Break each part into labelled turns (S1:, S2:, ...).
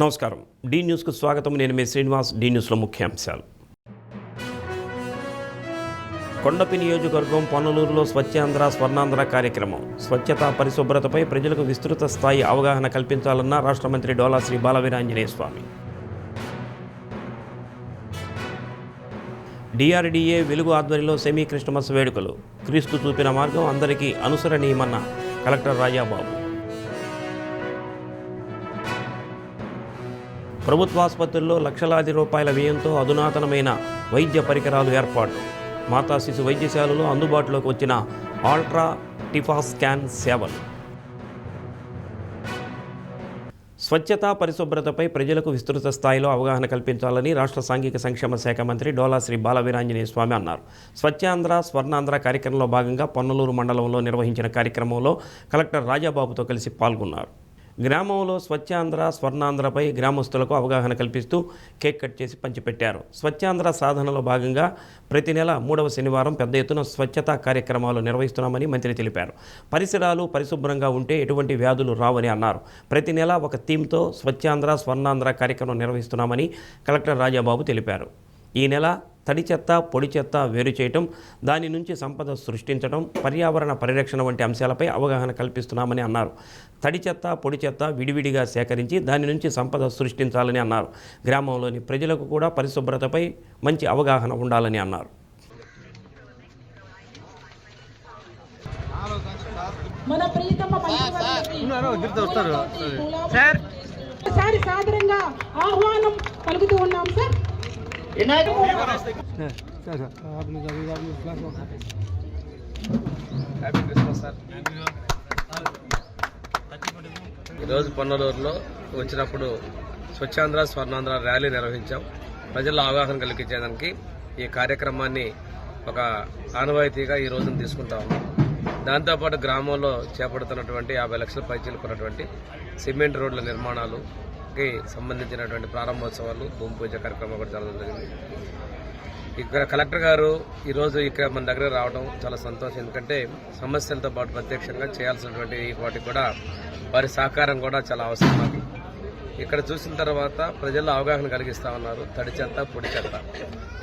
S1: నమస్కారం. డి న్యూస్కు స్వాగతం. నేను మీ శ్రీనివాస్. డి న్యూస్లో ముఖ్యాంశాలు. కొండపి నియోజకవర్గం పొన్నలూరులో స్వచ్ఛాంధ్ర స్వర్ణాంధ్ర కార్యక్రమం. స్వచ్ఛత పరిశుభ్రతపై ప్రజలకు విస్తృత స్థాయి అవగాహన కల్పించాలన్న రాష్ట్ర మంత్రి డోలా శ్రీ బాలవీరాంజనేయ స్వామి. డిఆర్డీఏ వెలుగు ఆధ్వర్యంలో సెమీ క్రిస్టమస్ వేడుకలు. క్రీస్తు చూపిన మార్గం అందరికీ అనుసరణీయమన్న కలెక్టర్ రాజాబాబు. ప్రభుత్వాసుపత్రుల్లో లక్షలాది రూపాయల వ్యయంతో అధునాతనమైన వైద్య పరికరాలు ఏర్పాటు. మాతా శిశు వైద్యశాలలో అందుబాటులోకి వచ్చిన ఆల్ట్రా టిఫా స్కాన్ సేవలు. స్వచ్ఛత పరిశుభ్రతపై ప్రజలకు విస్తృత స్థాయిలో అవగాహన కల్పించాలని రాష్ట్ర సాంఘిక సంక్షేమ శాఖ మంత్రి డోలా శ్రీ బాలవీరాంజనేయ స్వామి అన్నారు. స్వచ్ఛాంధ్ర స్వర్ణాంధ్ర కార్యక్రమంలో భాగంగా పొన్నలూరు మండలంలో నిర్వహించిన కార్యక్రమంలో కలెక్టర్ రాజాబాబుతో కలిసి పాల్గొన్నారు. గ్రామంలో స్వచ్ఛాంధ్ర స్వర్ణాంధ్రపై గ్రామస్తులకు అవగాహన కల్పిస్తూ కేక్ కట్ చేసి పంచిపెట్టారు. స్వచ్ఛాంధ్ర సాధనలో భాగంగా ప్రతి నెల 3వ శనివారం పెద్ద ఎత్తున స్వచ్ఛతా కార్యక్రమాలు నిర్వహిస్తున్నామని మంత్రి తెలిపారు. పరిసరాలు పరిశుభ్రంగా ఉంటే ఎటువంటి వ్యాధులు రావని అన్నారు. ప్రతి నెల ఒక థీమ్తో స్వచ్ఛాంధ్ర స్వర్ణాంధ్ర కార్యక్రమం నిర్వహిస్తున్నామని కలెక్టర్ రాజాబాబు తెలిపారు. ఈ నెల తడి చెత్త పొడి చెత్త వేరు చేయటం, దాని నుంచి సంపద సృష్టించడం, పర్యావరణ పరిరక్షణ వంటి అంశాలపై అవగాహన కల్పిస్తున్నామని అన్నారు. తడి చెత్త పొడి చెత్త విడివిడిగా సేకరించి దాని నుంచి సంపద సృష్టించాలని అన్నారు. గ్రామంలోని ప్రజలకు కూడా పరిశుభ్రతపై మంచి అవగాహన ఉండాలని అన్నారు.
S2: మన ప్రియతమ సాదరంగా ఆహ్వానం పలుకుతూ ఉన్నాం సార్.
S3: ఈరోజు పొన్నలూరులో వచ్చినప్పుడు స్వచ్ఛాంధ్ర స్వర్ణాంధ్ర ర్యాలీ నిర్వహించాం. ప్రజల్లో అవగాహన కలిగించేదానికి ఈ కార్యక్రమాన్ని ఒక ఆనవాయితీగా ఈ రోజున తీసుకుంటా ఉన్నాం. దాంతోపాటు గ్రామంలో చేపడుతున్నటువంటి 50 లక్షల పైచీలకున్నటువంటి సిమెంట్ రోడ్ల నిర్మాణాలుకి సంబంధించినటువంటి ప్రారంభోత్సవాలు, భూమి పూజ కార్యక్రమం కూడా జరగడం జరిగింది. ఇక్కడ కలెక్టర్ గారు ఈరోజు ఇక్కడ మన దగ్గర రావడం చాలా సంతోషం. ఎందుకంటే సమస్యలతో పాటు ప్రత్యక్షంగా చేయాల్సినటువంటి వాటికి కూడా వారి సహకారం కూడా చాలా అవసరం. నాకు ఇక్కడ చూసిన తర్వాత ప్రజల్లో అవగాహన కలిగిస్తా ఉన్నారు. తడి చెత్త పొడి చెత్త.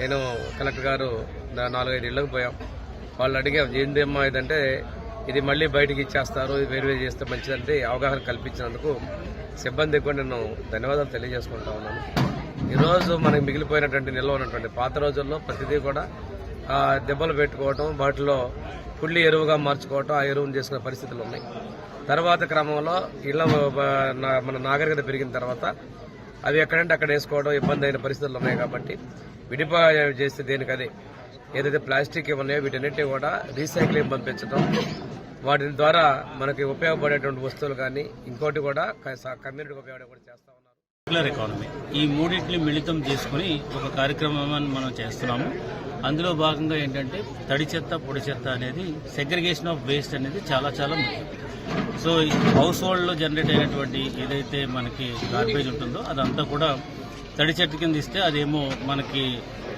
S3: నేను కలెక్టర్ గారు 4-5 ఇళ్లకు పోయాం. వాళ్ళు అడిగా ఏందేమ్మా ఇదంటే ఇది మళ్ళీ బయటికి ఇచ్చేస్తారు, వేరు చేస్తే మంచిదంటే అవగాహన కల్పించినందుకు సిబ్బందికి కూడా నేను ధన్యవాదాలు తెలియజేసుకుంటా ఉన్నాను. ఈరోజు మనకి మిగిలిపోయినటువంటి నిల్వ ఉన్నటువంటి పాత రోజుల్లో ప్రతిదీ కూడా దెబ్బలు పెట్టుకోవటం, వాటిలో కుళ్ళి ఎరువుగా మార్చుకోవటం, ఆ ఎరువును చేసుకునే పరిస్థితులు ఉన్నాయి. తర్వాత క్రమంలో ఇళ్ల మన నాగరికత పెరిగిన తర్వాత అవి ఎక్కడంటే అక్కడ వేసుకోవడం ఇబ్బంది అయిన పరిస్థితులు ఉన్నాయి. కాబట్టి విడిపోయి చేస్తే దేనికదే ఏదైతే ప్లాస్టిక్ ఉన్నాయో వీటన్నిటి కూడా రీసైక్లింగ్ పంపించడం, వాటి ద్వారా మనకి ఉపయోగపడేటువంటి వస్తువులు కానీ ఇంకోటి కూడా కమ్యూనిటీకి ఉపయోగపడే కూడా చేస్తా ఉన్నారు.
S4: సర్క్యులర్ ఎకానమీ ఈ మూడింటిని మిళితం చేసుకుని ఒక కార్యక్రమాన్ని మనం చేస్తున్నాము. అందులో భాగంగా ఏంటంటే తడి చెత్త పొడి చెత్త అనేది సెగ్రిగేషన్ ఆఫ్ వేస్ట్ అనేది చాలా చాలా ముఖ్యం. సో హౌస్ హోల్డ్లో జనరేట్ అయినటువంటి ఏదైతే మనకి గార్బేజ్ ఉంటుందో అదంతా కూడా తడి చెట్టు కింద ఇస్తే అదేమో మనకి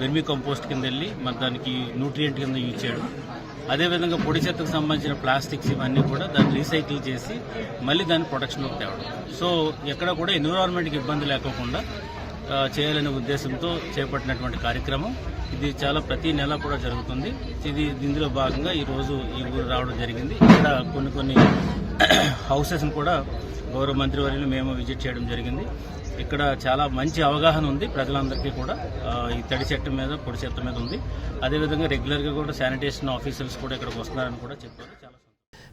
S4: వెర్మీ కంపోస్ట్ కింద వెళ్ళి మన దానికి న్యూట్రియంట్ కింద యూజ్ చేయడం. అదేవిధంగా పొడి చెత్తకు సంబంధించిన ప్లాస్టిక్స్ ఇవన్నీ కూడా దాన్ని రీసైకిల్ చేసి మళ్ళీ దాన్ని ప్రొడక్షన్లోకి తేవడం. సో ఎక్కడ కూడా ఎన్విరాన్మెంట్కి ఇబ్బంది లేకోకుండా చేయాలనే ఉద్దేశంతో చేపట్టినటువంటి కార్యక్రమం ఇది. చాలా ప్రతి నెల కూడా జరుగుతుంది. ఇందులో భాగంగా ఈరోజు ఈ ఊరు రావడం జరిగింది. ఇక్కడ కొన్ని హౌసెస్ను కూడా గౌరవ మంత్రివర్యులు మేము విజిట్ చేయడం జరిగింది. ఇక్కడ చాలా మంచి అవగాహన ఉంది ప్రజలందరికీ కూడా. ఈ తడి చెట్టు మీద పొడి చెత్త మీద ఉంది. అదేవిధంగా రెగ్యులర్గా కూడా శానిటేషన్ ఆఫీసర్స్ కూడా ఇక్కడికి వస్తున్నారని కూడా చెప్పారు. చాలా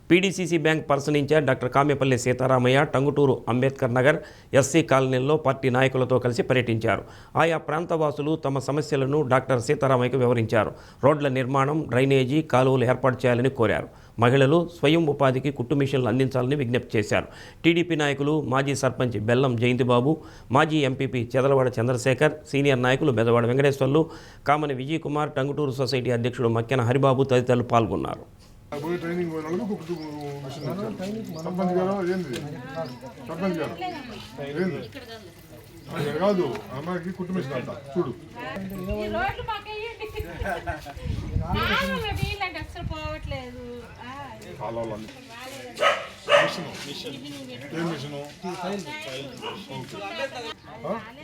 S1: PDCC bank person incharge doctor Kamepalli Seetharamaiah Tanguturu Ambedkar Nagar SC కాలనీల్లో పార్టీ నాయకులతో కలిసి పర్యటించారు. ఆయా ప్రాంతవాసులు తమ సమస్యలను డాక్టర్ సీతారామయ్యకు వివరించారు. రోడ్ల నిర్మాణం, డ్రైనేజీ, కాలువలు ఏర్పాటు చేయాలని కోరారు. మహిళలు స్వయం ఉపాధికి కుట్టు మిషన్లు అందించాలని విజ్ఞప్తి చేశారు. టీడీపీ నాయకులు మాజీ సర్పంచ్ బెల్లం జయంతిబాబు, మాజీ ఎంపీపీ చెదలవాడ చంద్రశేఖర్, సీనియర్ నాయకులు బెదవాడ వెంకటేశ్వర్లు, కామని విజయ్ కుమార్, టంగుటూరు సొసైటీ అధ్యక్షుడు మక్కెన హరిబాబు తదితరులు పాల్గొన్నారు.
S5: ట్రైనింగ్ కాదు అమ్మాయికి కుట్టు మిషన్ అంట చూడు. కాలువలన్నీ మిషన్ ఏం మిషను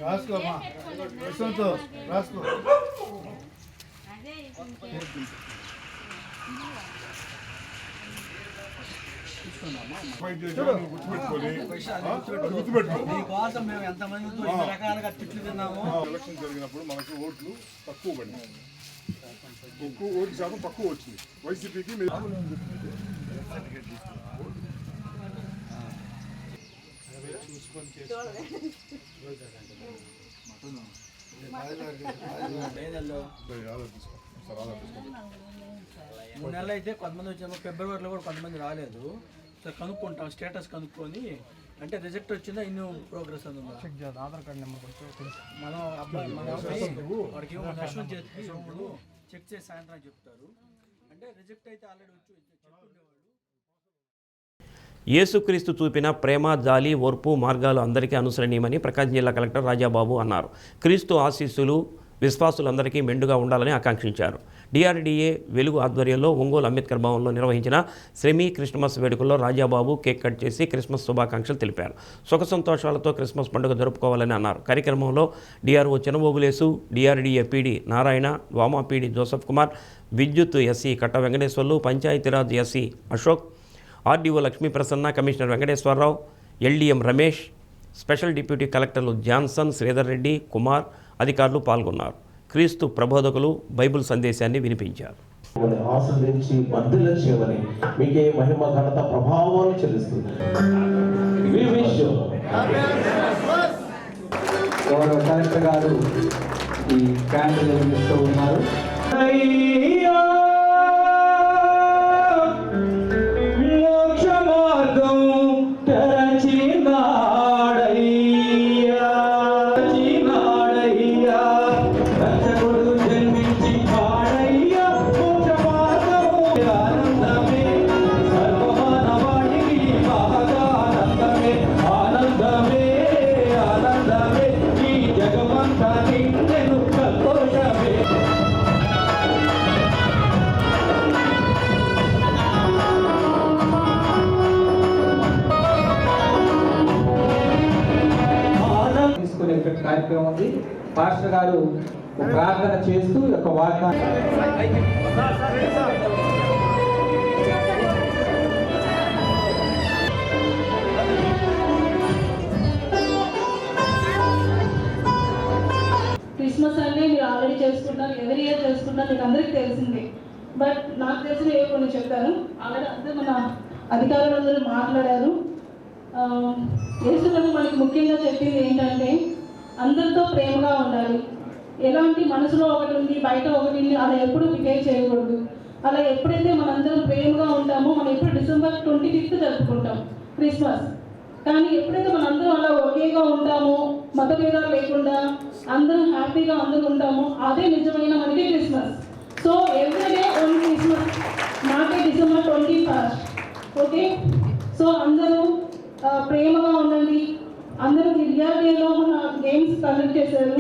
S6: రాసుకోమా ప్రస్తుతం రాసుకో
S5: ఫైట్ చేసి గుర్తుపెట్టుకొని గుర్తుపెట్టుకో
S6: మీకోసం మేము ఎంతమంది ఎన్ని రకాలుగా తిట్లు తిన్నాము.
S5: ఎలక్షన్ జరిగినప్పుడు మనకు ఓట్లు తక్కువ పడినాయి, ఓటు శాతం తక్కువ వచ్చింది వైసీపీకి.
S6: మూడు నెలలు అయితే కొంతమంది వచ్చాము, ఫిబ్రవరిలో కూడా కొంతమంది రాలేదు. సో కనుక్కుంటాం, స్టేటస్ కనుక్కొని అంటే రిజెక్ట్ వచ్చిందా ఇన్ని ప్రోగ్రెస్ అని చెక్ చేద్దాం. ఆధార్ కార్డు నెంబర్ మనం అబ్బాయి మన వాడికి అశ్వం చేసి ఇప్పుడు చెక్ చేసి సాయంత్రం చెప్తారు. అంటే రిజెక్ట్ అయితే ఆల్రెడీ వచ్చి చెప్పుకునేవాళ్ళు.
S1: యేసుక్రీస్తు చూపిన ప్రేమ, జాలి, ఓర్పు మార్గాలు అందరికీ అనుసరణీయమని ప్రకాశం జిల్లా కలెక్టర్ రాజాబాబు అన్నారు. క్రీస్తు ఆశీస్సులు విశ్వాసులందరికీ మెండుగా ఉండాలని ఆకాంక్షించారు. డిఆర్డీఏ వెలుగు ఆధ్వర్యంలో ఒంగోలు అంబేద్కర్ భవన్లో నిర్వహించిన సెమీ క్రిస్మస్ వేడుకల్లో రాజాబాబు కేక్ కట్ చేసి క్రిస్మస్ శుభాకాంక్షలు తెలిపారు. సుఖ సంతోషాలతో క్రిస్మస్ పండుగ జరుపుకోవాలని అన్నారు. కార్యక్రమంలో DRO Chinabobulesu, DRDA PD Narayana, వామా పీడీ జోసఫ్ కుమార్, విద్యుత్ SC Katta Venkateswarlu, Panchayati Raj SC Ashok, RDO Lakshmiprasanna, commissioner Venkateswara Rao, LDM Ramesh, special deputy కలెక్టర్లు జాన్సన్, శ్రీధర్ రెడ్డి, కుమార్ అధికారులు పాల్గొన్నారు. క్రీస్తు ప్రబోధకులు బైబిల్ సందేశాన్ని వినిపించారు.
S7: ఆశ్రయించి వర్ధిల్ల చేయమని మీకే మహిమ ఘనత ప్రభావాలు చెల్లిస్తుంది. గౌరవ కలెక్టర్ గారు ఈ క్యాండిల్ నిర్మిస్తూ ఉన్నారు. కార్యక్రమం ఉంది. పాస్టర్ గారు ప్రార్థన చేస్తూ ఒక వాగ్దానం
S2: క్రిస్మస్ అంటే మీరు ఆల్రెడీ చేసుకుంటారు, ఎవరి ఇయర్ చేసుకుంటారు, మీకు అందరికీ తెలిసిందే. బట్ నాకు తెలిసిన ఏ కొన్ని చెప్తాను. ఆల్రెడీ అందరూ మన అధికారులందరూ మాట్లాడారు. యేసుప్రభు మనకి ముఖ్యంగా చెప్పింది ఏంటంటే అందరితో ప్రేమగా ఉండాలి. ఎలాంటి మనసులో ఒకటి ఉంది, బయట ఒకటి ఉంది, అలా ఎప్పుడు బిహేవ్ చేయకూడదు. అలా ఎప్పుడైతే మనందరం ప్రేమగా ఉంటామో, మనం ఎప్పుడు December 25th జరుపుకుంటాం క్రిస్మస్. కానీ ఎప్పుడైతే మనందరం అలా ఒకేగా ఉంటామో, మతభేదాలు లేకుండా అందరూ హ్యాపీగా అందరూ ఉంటామో, అదే నిజమైన మనకి Christmas. So everyday own Christmas, నాకే December 21st. ఓకే, సో అందరూ ప్రేమగా ఉండండి. అందరూ డిఆర్డీఏలో మన గేమ్స్ కండక్ట్ చేశారు.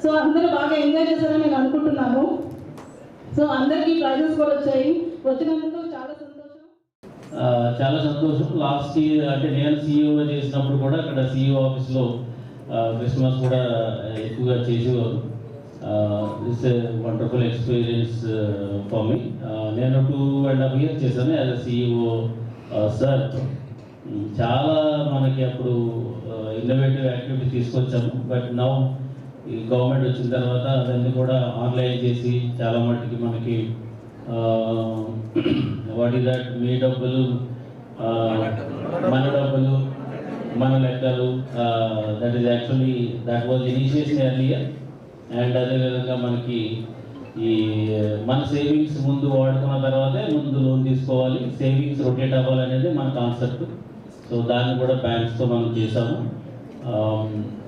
S2: సో అందరూ బాగా ఎంజాయ్ చేశారని నేను అనుకుంటున్నాను. సో అందరికీ ప్రైజెస్ కూడా వచ్చాయి. వచ్చినందుకు చాలా సంతోషం.
S4: చాలా సంతోషం. లాస్ట్ ఇయర్ అంటే నేను సీఈఓగా చేసినప్పుడు కూడా అక్కడ సీఈఓ ఆఫీస్లో క్రిస్మస్ కూడా ఎక్కువగా చేసేవారు. It's a wonderful experience for me. నేను 2.5 years చేశాను యాజ్ అ సీఈఓ సార్. చాలా మనకి అప్పుడు ఇన్నోవేటివ్ యాక్టివిటీ తీసుకొచ్చాము. బట్ నౌ ఈ గవర్నమెంట్ వచ్చిన తర్వాత అవన్నీ కూడా ఆన్లైన్ చేసి చాలా మట్టుకి మనకి వాట్ ఈస్ దట్, మీ డబ్బులు మన డబ్బులు మన లెక్కలు, that is actually that was initiation earlier. And అదేవిధంగా మనకి ఈ మన సేవింగ్స్ ముందు వాడుకున్న తర్వాతే ముందు లోన్ తీసుకోవాలి, సేవింగ్స్ రొటేట్ అవ్వాలనేది మన కాన్సెప్ట్. సో దాన్ని కూడా బ్యాంక్స్తో మనం చేసాము.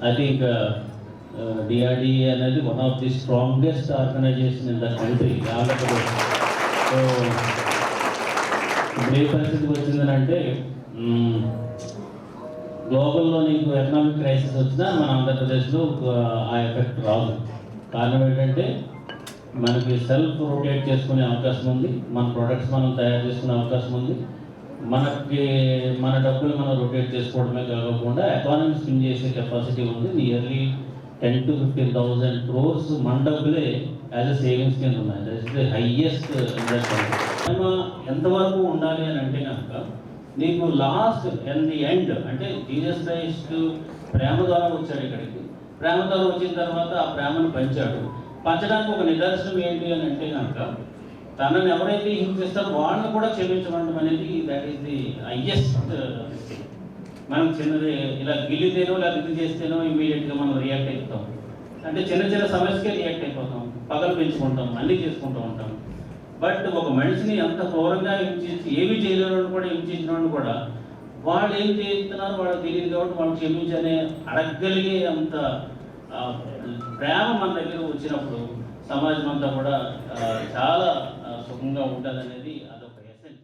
S4: ఐ థింక్ డిఆర్డీఏ అనేది one of the strongest organisation in the country, Andhra Pradesh. So ఇప్పుడు ఏ పరిస్థితికి వచ్చిందని అంటే గ్లోబల్లో నీకు ఎకనామిక్ క్రైసిస్ వచ్చినా మన ఆంధ్రప్రదేశ్లో ఆ ఎఫెక్ట్ రాదు. కారణం ఏంటంటే మనకి సెల్ఫ్ రొటేట్ చేసుకునే అవకాశం ఉంది, మన ప్రొడక్ట్స్ మనం తయారు చేసుకునే అవకాశం ఉంది. మన డబ్బులు మనం రొటేట్ చేసుకోవడమే కాకుండా ఎకానమీ స్పిన్ చేసే కెపాసిటీ ఉంది. నియర్లీ 10 to 15,000 crores మన డబ్బులే యాజ్ అ సేవింగ్స్ కింద ఉన్నాయి. That is the highest investment. ఎంతవరకు ఉండాలి అని అంటే కనుక నీకు లాస్ట్ అండ్ ది ఎండ్ అంటే జీసస్ క్రైస్ట్ ప్రేమ ద్వారా వచ్చాడు ఇక్కడికి. ప్రేమ ద్వారా వచ్చిన తర్వాత ఆ ప్రేమను పంచడానికి ఒక నిదర్శనం ఏంటి అని అంటే కనుక తనని ఎవరైతే హింసిస్తారో వాళ్ళని కూడా క్షమించడం అనేది దట్ ఈస్ ది హైయెస్ట్. మనం చిన్నది ఇలా గిల్లితేనో లేదా ఇది చేస్తేనో ఇమీడియట్గా మనం రియాక్ట్ అయిపోతాం. అంటే చిన్న సమస్యకే రియాక్ట్ అయిపోతాం, పగలు పెంచుకుంటాం, అన్నీ చేసుకుంటూ ఉంటాం. బట్ ఒక మనిషిని అంత క్రూరంగా హింసించి ఏమీ చేయలేని కూడా హింసించిన కూడా వాళ్ళు ఏం చేస్తున్నారు వాళ్ళకి తెలియదు కాబట్టి వాళ్ళు క్షమించనే అడగగలిగే అంత ప్రేమ మన దగ్గర వచ్చినప్పుడు సమాజం అంతా కూడా చాలా సుఖంగా ఉంటుంది అనేది అదొక ఎసెన్స్.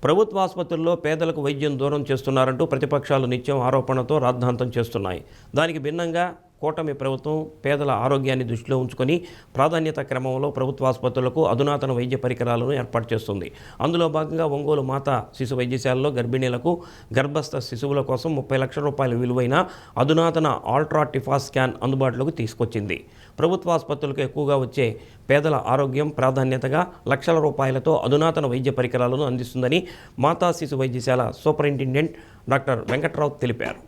S1: ప్రభుత్వ ఆసుపత్రుల్లో పేదలకు వైద్యం దూరం చేస్తున్నారంటూ ప్రతిపక్షాలు నిత్యం ఆరోపణలతో రాద్ధాంతం చేస్తున్నాయి. దానికి భిన్నంగా కూటమి ప్రభుత్వం పేదల ఆరోగ్యాన్ని దృష్టిలో ఉంచుకొని ప్రాధాన్యత క్రమంలో ప్రభుత్వ ఆసుపత్రులకు అధునాతన వైద్య పరికరాలను ఏర్పాటు చేస్తుంది. అందులో భాగంగా ఒంగోలు మాతా శిశు వైద్యశాలలో గర్భిణీలకు గర్భస్థ శిశువుల కోసం 30 లక్షల రూపాయల విలువైన అధునాతన ఆల్ట్రా టిఫాస్ స్కాన్ అందుబాటులోకి తీసుకొచ్చింది. ప్రభుత్వ ఆసుపత్రులకు ఎక్కువగా వచ్చే పేదల ఆరోగ్యం ప్రాధాన్యతగా లక్షల రూపాయలతో అధునాతన వైద్య పరికరాలను అందిస్తుందని మాతా శిశు వైద్యశాల సూపరింటెండెంట్ డాక్టర్ వెంకట్రావు తెలిపారు.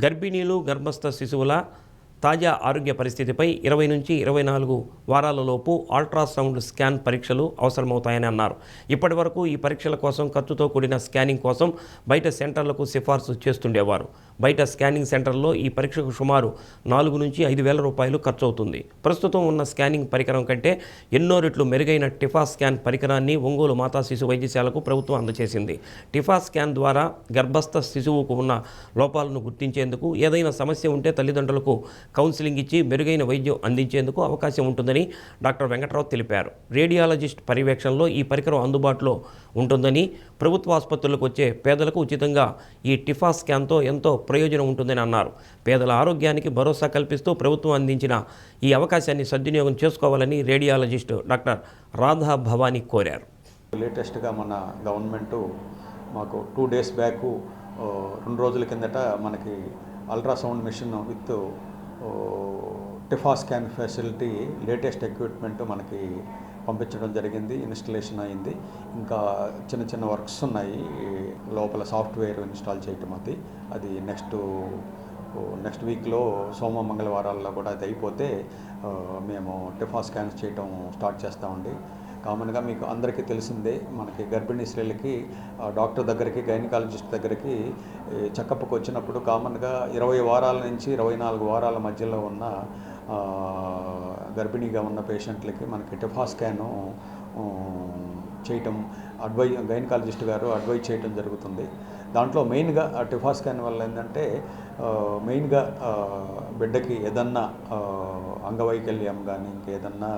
S1: గర్భిణీలు గర్భస్థ శిశువుల తాజా ఆరోగ్య పరిస్థితిపై 20 నుంచి 24 వారాలలోపు అల్ట్రాసౌండ్ స్కాన్ పరీక్షలు అవసరమవుతాయని అన్నారు. ఇప్పటి వరకు ఈ పరీక్షల కోసం ఖర్చుతో కూడిన స్కానింగ్ కోసం బయట సెంటర్లకు సిఫార్సు చేస్తుండేవారు. బయట స్కానింగ్ సెంటర్లో ఈ పరీక్షకు సుమారు 4 నుంచి 5 వేల రూపాయలు ఖర్చు అవుతుంది. ప్రస్తుతం ఉన్న స్కానింగ్ పరికరం కంటే ఎన్నో రెట్లు మెరుగైన టిఫా స్కాన్ పరికరాన్ని ఒంగోలు మాతా శిశు వైద్యశాలకు ప్రభుత్వం అందజేసింది. టిఫా స్కాన్ ద్వారా గర్భస్థ శిశువుకు ఉన్న లోపాలను గుర్తించేందుకు, ఏదైనా సమస్య ఉంటే తల్లిదండ్రులకు కౌన్సిలింగ్ ఇచ్చి మెరుగైన వైద్యం అందించేందుకు అవకాశం ఉంటుందని డాక్టర్ వెంకట్రావు తెలిపారు. రేడియాలజిస్ట్ పర్యవేక్షణలో ఈ పరికరం అందుబాటులో ఉంటుందని, ప్రభుత్వ ఆసుపత్రులకు వచ్చే పేదలకు ఉచితంగా ఈ టిఫా స్కాన్తో ఎంతో ప్రయోజనం ఉంటుందని అన్నారు. పేదల ఆరోగ్యానికి భరోసా కల్పిస్తూ ప్రభుత్వం అందించిన ఈ అవకాశాన్ని సద్వినియోగం చేసుకోవాలని రేడియాలజిస్ట్ డాక్టర్ రాధా భవానీ కోరారు.
S8: లేటెస్ట్గా మన గవర్నమెంటు మాకు 2 days బ్యాక్ 2 రోజుల కిందట మనకి ultrasound machine with TIFFA scan facility latest equipment మనకి పంపించడం జరిగింది. ఇన్స్టలేషన్ అయింది. ఇంకా చిన్న వర్క్స్ ఉన్నాయి. లోపల సాఫ్ట్వేర్ ఇన్స్టాల్ చేయటం అది నెక్స్ట్ వీక్లో సోమ మంగళవారాల్లో కూడా అది అయిపోతే మేము టిఫా స్కాన్స్ చేయటం స్టార్ట్ చేస్తామండి. కామన్గా మీకు అందరికీ తెలిసిందే, మనకి గర్భిణీ స్త్రీలకి డాక్టర్ దగ్గరికి, గైనకాలజిస్ట్ దగ్గరికి చెకప్కి వచ్చినప్పుడు కామన్గా 20 వారాల నుంచి 24 వారాల మధ్యలో ఉన్న గర్భిణీగా ఉన్న పేషెంట్లకి మనకి టిఫా స్కాను చేయటం గైనకాలజిస్ట్ గారు అడ్వైజ్ చేయటం జరుగుతుంది. దాంట్లో మెయిన్గా టిఫా స్కాన్ వల్ల ఏంటంటే మెయిన్గా బిడ్డకి ఏదన్నా అంగవైకల్యం కానీ ఇంకేదన్నా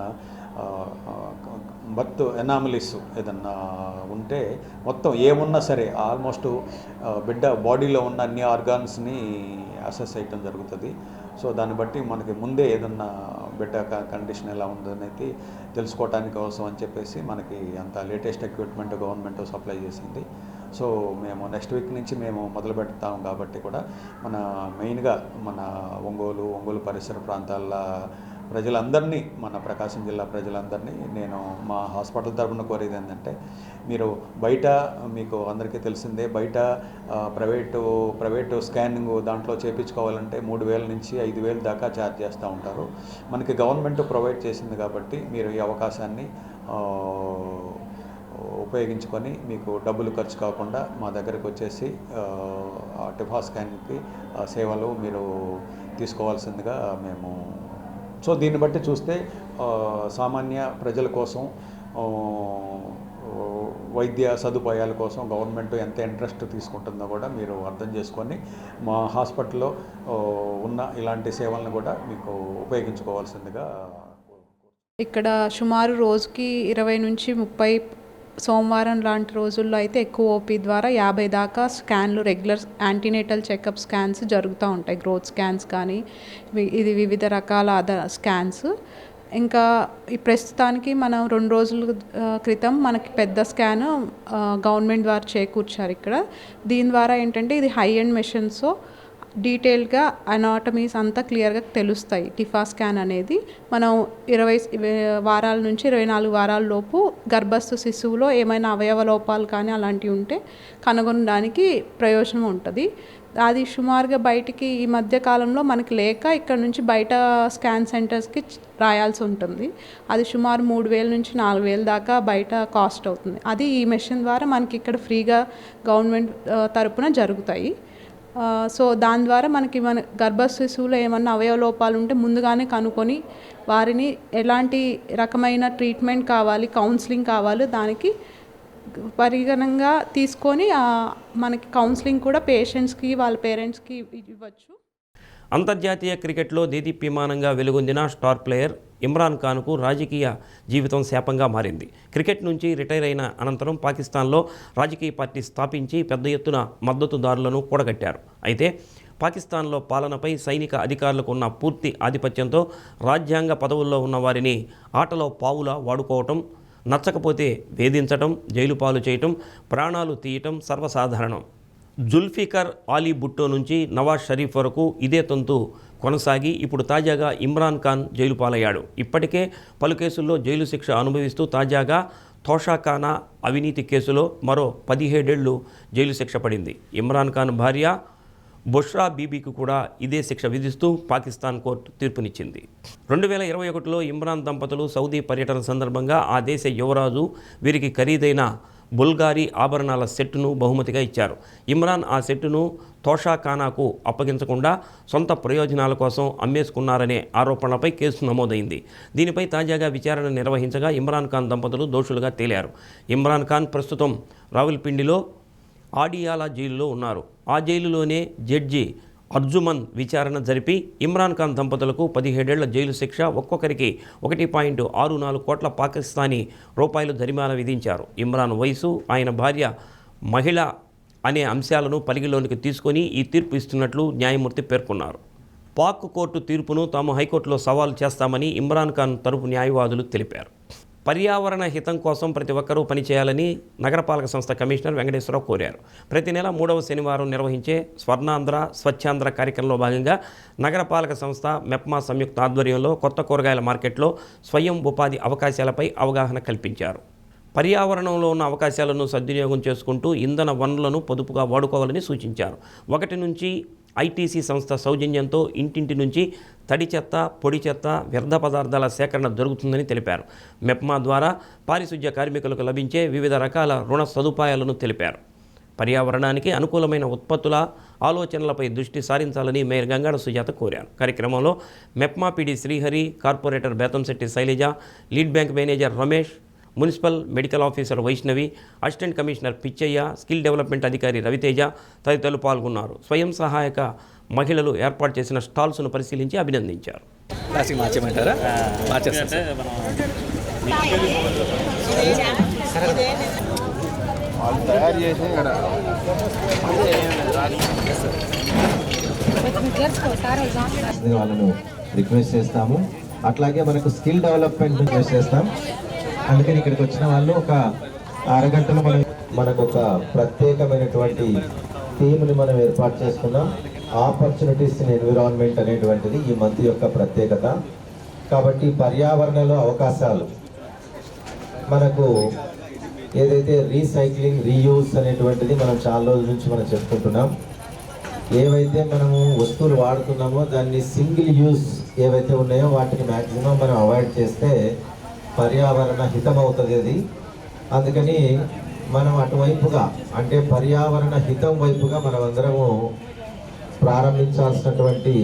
S8: బర్త్ ఎనామలీస్ ఏదన్నా ఉంటే మొత్తం ఏమున్నా సరే ఆల్మోస్ట్ బిడ్డ బాడీలో ఉన్న అన్ని ఆర్గాన్స్ని అసెస్ చేయటం జరుగుతుంది. సో దాన్ని బట్టి మనకి ముందే ఏదన్నా బిడ్డ కండిషన్ ఎలా ఉందనేది తెలుసుకోవటానికి కోసం అని చెప్పేసి మనకి అంత లేటెస్ట్ ఎక్విప్మెంట్ గవర్నమెంట్ సప్లై చేసింది. సో మేము నెక్స్ట్ వీక్ నుంచి మేము మొదలు పెడతాం కాబట్టి కూడా మన మెయిన్గా మన ఒంగోలు పరిసర ప్రాంతాల ప్రజలందరినీ, మన ప్రకాశం జిల్లా ప్రజలందరినీ నేను మా హాస్పిటల్ తరఫున కోరేది ఏంటంటే, మీరు బయట మీకు అందరికీ తెలిసిందే, బయట ప్రైవేటు స్కానింగ్ దాంట్లో చేయించుకోవాలంటే 3,000 నుంచి 5,000 దాకా ఛార్జ్ చేస్తూ ఉంటారు. మనకి గవర్నమెంట్ ప్రొవైడ్ చేసింది కాబట్టి మీరు ఈ అవకాశాన్ని ఉపయోగించుకొని మీకు డబ్బులు ఖర్చు కాకుండా మా దగ్గరకు వచ్చేసి టిఫా స్కాన్కి సేవలు మీరు తీసుకోవాల్సిందిగా మేము. సో దీన్ని బట్టి చూస్తే సామాన్య ప్రజల కోసం వైద్య సదుపాయాల కోసం గవర్నమెంట్ ఎంత ఇంట్రెస్ట్ తీసుకుంటుందో కూడా మీరు అర్థం చేసుకొని మా హాస్పిటల్లో ఉన్న ఇలాంటి సేవలను కూడా మీకు ఉపయోగించుకోవాల్సిందిగా.
S9: ఇక్కడ సుమారు రోజుకి 20 నుంచి 30, సోమవారం లాంటి రోజుల్లో అయితే ఎక్కువ ఓపీ ద్వారా 50 దాకా స్కాన్లు, రెగ్యులర్ యాంటీనేటల్ చెకప్ స్కాన్స్ జరుగుతూ ఉంటాయి. గ్రోత్ స్కాన్స్ కానీ ఇది వివిధ రకాల అదర్ స్కాన్స్. ఇంకా ఈ ప్రస్తుతానికి మనం 2 రోజుల క్రితం మనకి పెద్ద స్కాన్ గవర్నమెంట్ ద్వారా చేకూర్చారు ఇక్కడ. దీని ద్వారా ఏంటంటే ఇది హై ఎండ్ మెషిన్, సో డీటెయిల్గా అనాటమీస్ అంతా క్లియర్గా తెలుస్తాయి. టిఫా స్కాన్ అనేది మనం 20 వారాల నుంచి 24 వారాల లోపు గర్భస్థ శిశువులో ఏమైనా అవయవ లోపాలు కానీ అలాంటివి ఉంటే కనుగొనడానికి ప్రయోజనం ఉంటుంది. అది సుమారుగా బయటికి ఈ మధ్య కాలంలో మనకి లేక ఇక్కడ నుంచి బయట స్కాన్ సెంటర్స్కి రాయాల్సి ఉంటుంది. అది సుమారు 3,000 నుంచి 4,000 దాకా బయట కాస్ట్ అవుతుంది. అది ఈ మెషిన్ ద్వారా మనకి ఇక్కడ ఫ్రీగా గవర్నమెంట్ తరపున జరుగుతాయి. సో దాని ద్వారా మనకి మన గర్భస్థ శిశువులో ఏమన్నా అవయవ లోపాలు ఉంటే ముందుగానే కనుక్కొని వారిని ఎలాంటి రకమైన ట్రీట్మెంట్ కావాలి, కౌన్సిలింగ్ కావాలి, దానికి పరిగణంగా తీసుకొని మనకి కౌన్సిలింగ్ కూడా పేషెంట్స్కి వాళ్ళ పేరెంట్స్కి ఇవ్వచ్చు.
S1: అంతర్జాతీయ క్రికెట్లో దేదీప్యమానంగా వెలుగొందిన స్టార్ ప్లేయర్ ఇమ్రాన్ ఖాన్కు రాజకీయ జీవితం శాపంగా మారింది. క్రికెట్ నుంచి రిటైర్ అయిన అనంతరం పాకిస్తాన్లో రాజకీయ పార్టీ స్థాపించి పెద్ద ఎత్తున మద్దతుదారులను కూడగట్టారు. అయితే పాకిస్తాన్లో పాలనపై సైనిక అధికారులకు ఉన్న పూర్తి ఆధిపత్యంతో రాజ్యాంగ పదవుల్లో ఉన్న వారిని ఆటలో పావులా వాడుకోవటం, నచ్చకపోతే వేధించటం, జైలు పాలు చేయటం, ప్రాణాలు తీయటం సర్వసాధారణం. జుల్ఫికర్ ఆలీ భుట్టో నుంచి నవాజ్ షరీఫ్ వరకు ఇదే తంతు కొనసాగి ఇప్పుడు తాజాగా ఇమ్రాన్ ఖాన్ జైలు పాలయ్యాడు. ఇప్పటికే పలు కేసుల్లో జైలు శిక్ష అనుభవిస్తూ తాజాగా తోషాఖానా అవినీతి కేసులో మరో 17 ఏళ్లు జైలు శిక్ష పడింది. ఇమ్రాన్ ఖాన్ భార్య బుష్రా బీబీకి కూడా ఇదే శిక్ష విధిస్తూ పాకిస్తాన్ కోర్టు తీర్పునిచ్చింది. 2021లో ఇమ్రాన్ దంపతులు సౌదీ పర్యటన సందర్భంగా ఆ దేశ యువరాజు వీరికి ఖరీదైన బుల్గారీ ఆభరణాల సెట్టును బహుమతిగా ఇచ్చారు. ఇమ్రాన్ ఆ సెట్టును తోషాఖానాకు అప్పగించకుండా సొంత ప్రయోజనాల కోసం అమ్మేసుకున్నారనే ఆరోపణలపై కేసు నమోదైంది. దీనిపై తాజాగా విచారణ నిర్వహించగా ఇమ్రాన్ ఖాన్ దంపతులు దోషులుగా తేలారు. ఇమ్రాన్ ఖాన్ ప్రస్తుతం రావుల్పిండిలో ఆడియాలా జైలులో ఉన్నారు. ఆ జైలులోనే జడ్జి అర్జుమన్ విచారణ జరిపి ఇమ్రాన్ ఖాన్ దంపతులకు 17 ఏళ్ల జైలు శిక్ష, ఒక్కొక్కరికి 1.64 కోట్ల పాకిస్తానీ రూపాయలు జరిమానా విధించారు. ఇమ్రాన్ వయసు, ఆయన భార్య మహిళ అనే అంశాలను పరిగణలోనికి తీసుకొని ఈ తీర్పు ఇస్తున్నట్లు న్యాయమూర్తి పేర్కొన్నారు. పాక్ కోర్టు తీర్పును తాము హైకోర్టులో సవాలు చేస్తామని ఇమ్రాన్ ఖాన్ తరపు న్యాయవాదులు తెలిపారు. పర్యావరణ హితం కోసం ప్రతి ఒక్కరూ పనిచేయాలని నగరపాలక సంస్థ కమిషనర్ వెంకటేశ్వరరావు కోరారు. ప్రతి నెల 3వ శనివారం నిర్వహించే స్వర్ణాంధ్ర స్వచ్ఛాంధ్ర కార్యక్రమంలో భాగంగా నగరపాలక సంస్థ మెప్మా సంయుక్త ఆధ్వర్యంలో కొత్త కూరగాయల మార్కెట్లో స్వయం ఉపాధి అవకాశాలపై అవగాహన కల్పించారు. పర్యావరణంలో ఉన్న అవకాశాలను సద్వినియోగం చేసుకుంటూ ఇంధన వనరులను పొదుపుగా వాడుకోవాలని సూచించారు. 1 నుంచి ఐటీసీ సంస్థ సౌజన్యంతో ఇంటింటి నుంచి తడి చెత్త, పొడి చెత్త, వ్యర్థ పదార్థాల సేకరణ జరుగుతుందని తెలిపారు. మెప్మా ద్వారా పారిశుధ్య కార్మికులకు లభించే వివిధ రకాల రుణ సదుపాయాలను తెలిపారు. పర్యావరణానికి అనుకూలమైన ఉత్పత్తుల ఆలోచనలపై దృష్టి సారించాలని మేయర్ గంగాడ సుజాత కోరారు. కార్యక్రమంలో MEPMA PD Srihari, corporator Bethamsetti Sailaja, lead bank manager Ramesh, municipal medical officer Vaishnavi, assistant commissioner Pitchaiah, skill development అధికారి రవితేజ తదితరులు పాల్గొన్నారు. స్వయం సహాయక మహిళలు ఏర్పాటు చేసిన స్టాల్స్ను పరిశీలించి అభినందించారు.
S10: వాళ్ళను రిక్వెస్ట్ చేస్తాము. అట్లాగే మనకు స్కిల్ డెవలప్మెంట్ రిక్వెస్ట్ చేస్తాం. అందుకని ఇక్కడికి వచ్చిన వాళ్ళు ఒక అరగంటలో మనకు ఒక ప్రత్యేకమైనటువంటి థీమ్ని మనం ఏర్పాటు చేసుకున్నాం. ఆపర్చునిటీస్ ఇన్ ఎన్విరాన్మెంట్ అనేటువంటిది ఈ మంత్ యొక్క ప్రత్యేకత. కాబట్టి పర్యావరణంలో అవకాశాలు మనకు ఏదైతే రీసైక్లింగ్, రీయూస్ అనేటువంటిది మనం చాలా రోజుల నుంచి మనం చెప్పుకుంటున్నాం. ఏవైతే మనము వస్తువులు వాడుతున్నామో దాన్ని సింగిల్ యూస్ ఏవైతే ఉన్నాయో వాటిని మ్యాక్సిమం మనం అవాయిడ్ చేస్తే పర్యావరణ హితం అవుతుంది అది. అందుకని మనం అటువైపుగా అంటే పర్యావరణ హితం వైపుగా మనం అందరము ప్రారంభించాల్సినటువంటి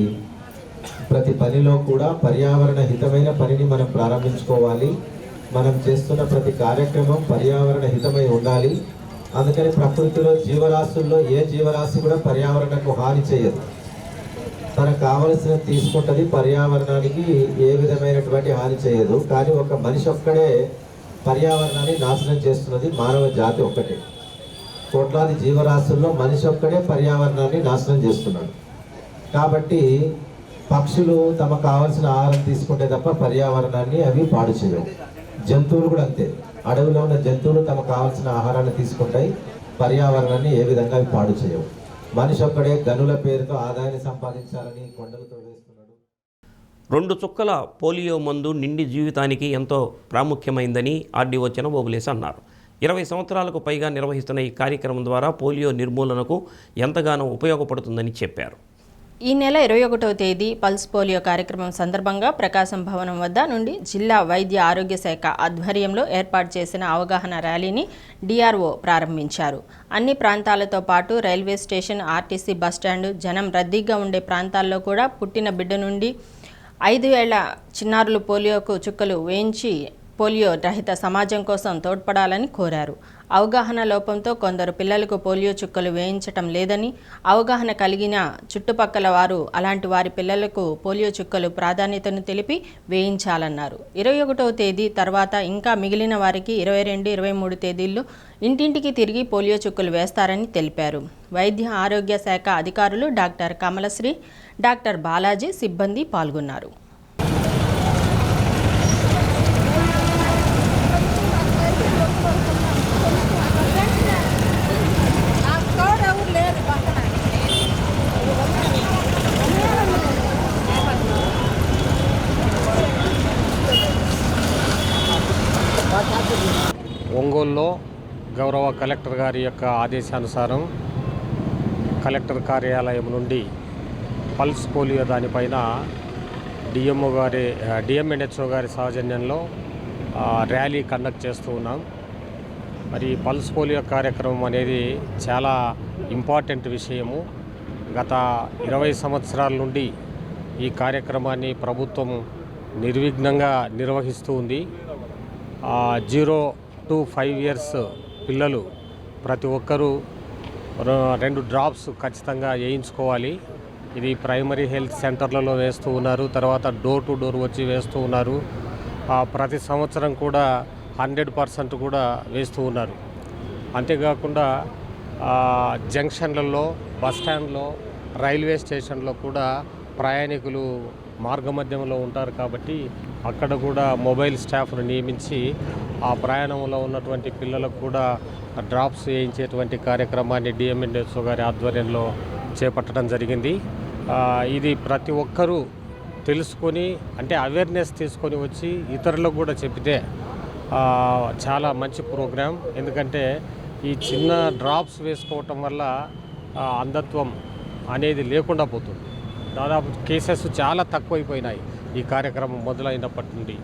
S10: ప్రతి పనిలో కూడా పర్యావరణ హితమైన పనిని మనం ప్రారంభించుకోవాలి. మనం చేస్తున్న ప్రతి కార్యక్రమం పర్యావరణ హితమై ఉండాలి. అందుకని ప్రకృతిలో జీవరాశుల్లో ఏ జీవరాశి కూడా పర్యావరణకు హాని చేయదు. తనకు కావలసిన తీసుకుంటుంది, పర్యావరణానికి ఏ విధమైనటువంటి హాని చేయదు. కానీ ఒక మనిషి ఒక్కడే పర్యావరణాన్ని నాశనం చేస్తున్నది మానవ జాతి ఒక్కటే. కోట్లాది జీవరాశుల్లో మనిషి ఒక్కడే పర్యావరణాన్ని నాశనం చేస్తున్నాడు. కాబట్టి పక్షులు తమకు కావాల్సిన ఆహారం తీసుకుంటే తప్ప పర్యావరణాన్ని అవి పాడు చేయవు. జంతువులు కూడా అంతే. అడవిలో ఉన్న జంతువులు తమకు కావాల్సిన ఆహారాన్ని తీసుకుంటాయి, పర్యావరణాన్ని ఏ విధంగా అవి పాడు చేయవు. మనిషి ఒక్కడే గనుల పేరుతో ఆదాయాన్ని సంపాదించాలని కొండలతో వేస్తున్నాడు.
S1: 2 చుక్కల పోలియో మందు నిండి జీవితానికి ఎంతో ప్రాముఖ్యమైందని ఆర్డీఓ చినబోబులేసి అన్నారు. 20 సంవత్సరాలకు పైగా నిర్వహిస్తున్న ఈ కార్యక్రమం ద్వారా పోలియో నిర్మూలనకు ఎంతగానో ఉపయోగపడుతుందని చెప్పారు.
S11: ఈ నెల 21వ తేదీ పల్స్ పోలియో కార్యక్రమం సందర్భంగా ప్రకాశం భవనం వద్ద నుండి జిల్లా వైద్య ఆరోగ్య శాఖ ఆధ్వర్యంలో ఏర్పాటు చేసిన అవగాహన ర్యాలీని డిఆర్ఓ ప్రారంభించారు. అన్ని ప్రాంతాలతో పాటు రైల్వే స్టేషన్, ఆర్టీసీ బస్టాండ్, జనం రద్దీగా ఉండే ప్రాంతాల్లో కూడా పుట్టిన బిడ్డ నుండి 5 ఏళ్ల చిన్నారులు పోలియోకు చుక్కలు వేయించి పోలియో రహిత సమాజం కోసం తోడ్పడాలని కోరారు. అవగాహన లోపంతో కొందరు పిల్లలకు పోలియో చుక్కలు వేయించటం లేదని, అవగాహన కలిగిన చుట్టుపక్కల వారు అలాంటి వారి పిల్లలకు పోలియో చుక్కలు ప్రాధాన్యతను తెలిపి వేయించాలన్నారు. 21వ తేదీ తర్వాత ఇంకా మిగిలిన వారికి 22, 23 తేదీల్లో ఇంటింటికి తిరిగి పోలియో చుక్కలు వేస్తారని తెలిపారు. వైద్య ఆరోగ్య శాఖ అధికారులు డాక్టర్ కమలశ్రీ, డాక్టర్ బాలాజీ, సిబ్బంది పాల్గొన్నారు.
S3: ఒంగోలులో గౌరవ కలెక్టర్ గారి యొక్క ఆదేశానుసారం కలెక్టర్ కార్యాలయం నుండి పల్స్ పోలియో దానిపైన డిఎంఎన్హెచ్ఓ గారి సౌజన్యంలో ర్యాలీ కండక్ట్ చేస్తూ ఉన్నాం. మరి పల్స్ పోలియో కార్యక్రమం అనేది చాలా ఇంపార్టెంట్ విషయము. గత 20 సంవత్సరాల నుండి ఈ కార్యక్రమాన్ని ప్రభుత్వం నిర్విఘ్నంగా నిర్వహిస్తూ ఉంది. 0 to 5 years పిల్లలు ప్రతి ఒక్కరూ 2 డ్రాప్స్ ఖచ్చితంగా వేయించుకోవాలి. ఇది ప్రైమరీ హెల్త్ సెంటర్లలో వేస్తూ ఉన్నారు, తర్వాత డోర్ టు డోర్ వచ్చి వేస్తూ ఉన్నారు. ప్రతి సంవత్సరం కూడా 100% కూడా వేస్తూ ఉన్నారు. అంతేకాకుండా జంక్షన్లలో, బస్టాండ్లో, రైల్వే స్టేషన్లో కూడా ప్రయాణికులు మార్గమధ్యంలో ఉంటారు కాబట్టి అక్కడ కూడా మొబైల్ స్టాఫ్ను నియమించి ఆ ప్రయాణంలో ఉన్నటువంటి పిల్లలకు కూడా డ్రాప్స్ వేయించేటువంటి కార్యక్రమాన్ని డిఎంఎన్హెచ్ఓ గారి ఆధ్వర్యంలో చేపట్టడం జరిగింది. ఇది ప్రతి ఒక్కరూ తెలుసుకొని, అంటే అవేర్నెస్ తీసుకొని వచ్చి ఇతరులకు కూడా చెప్పితే చాలా మంచి ప్రోగ్రాం. ఎందుకంటే ఈ చిన్న డ్రాప్స్ వేసుకోవటం వల్ల అంధత్వం అనేది లేకుండా పోతుంది. దాదాపు కేసెస్ చాలా తక్కువైపోయినాయి ఈ కార్యక్రమం మొదలైనప్పటి నుండి.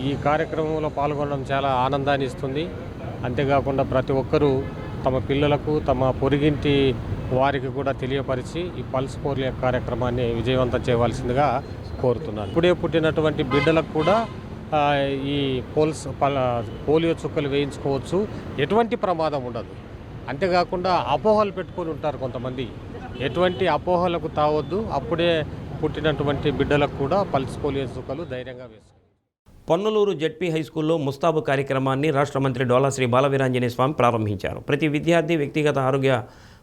S3: ఈ కార్యక్రమంలో పాల్గొనడం చాలా ఆనందాన్ని ఇస్తుంది. అంతేకాకుండా ప్రతి ఒక్కరూ తమ పిల్లలకు, తమ పొరుగింటి వారికి కూడా తెలియపరిచి ఈ పల్స్ పోలియో కార్యక్రమాన్ని విజయవంతం చేయవలసిందిగా కోరుతున్నాను. ఇప్పుడే పుట్టినటువంటి బిడ్డలకు కూడా ఈ పోలియో చుక్కలు వేయించుకోవచ్చు, ఎటువంటి ప్రమాదం ఉండదు. అంతేకాకుండా అపోహలు పెట్టుకొని ఉంటారు కొంతమంది, ఎటువంటి అపోహలకు తావద్దు. అప్పుడే పుట్టినటువంటి బిడ్డలకు కూడా పల్స్ పోలియో చుక్కలు ధైర్యంగా వేస్తారు.
S1: పొన్నలూరు జెడ్పీ హైస్కూల్లో ముస్తాబు కార్యక్రమాన్ని రాష్ట్ర మంత్రి డోలాశ్రీ బాలవీరాంజనేయ స్వామి ప్రారంభించారు. ప్రతి విద్యార్థి వ్యక్తిగత ఆరోగ్య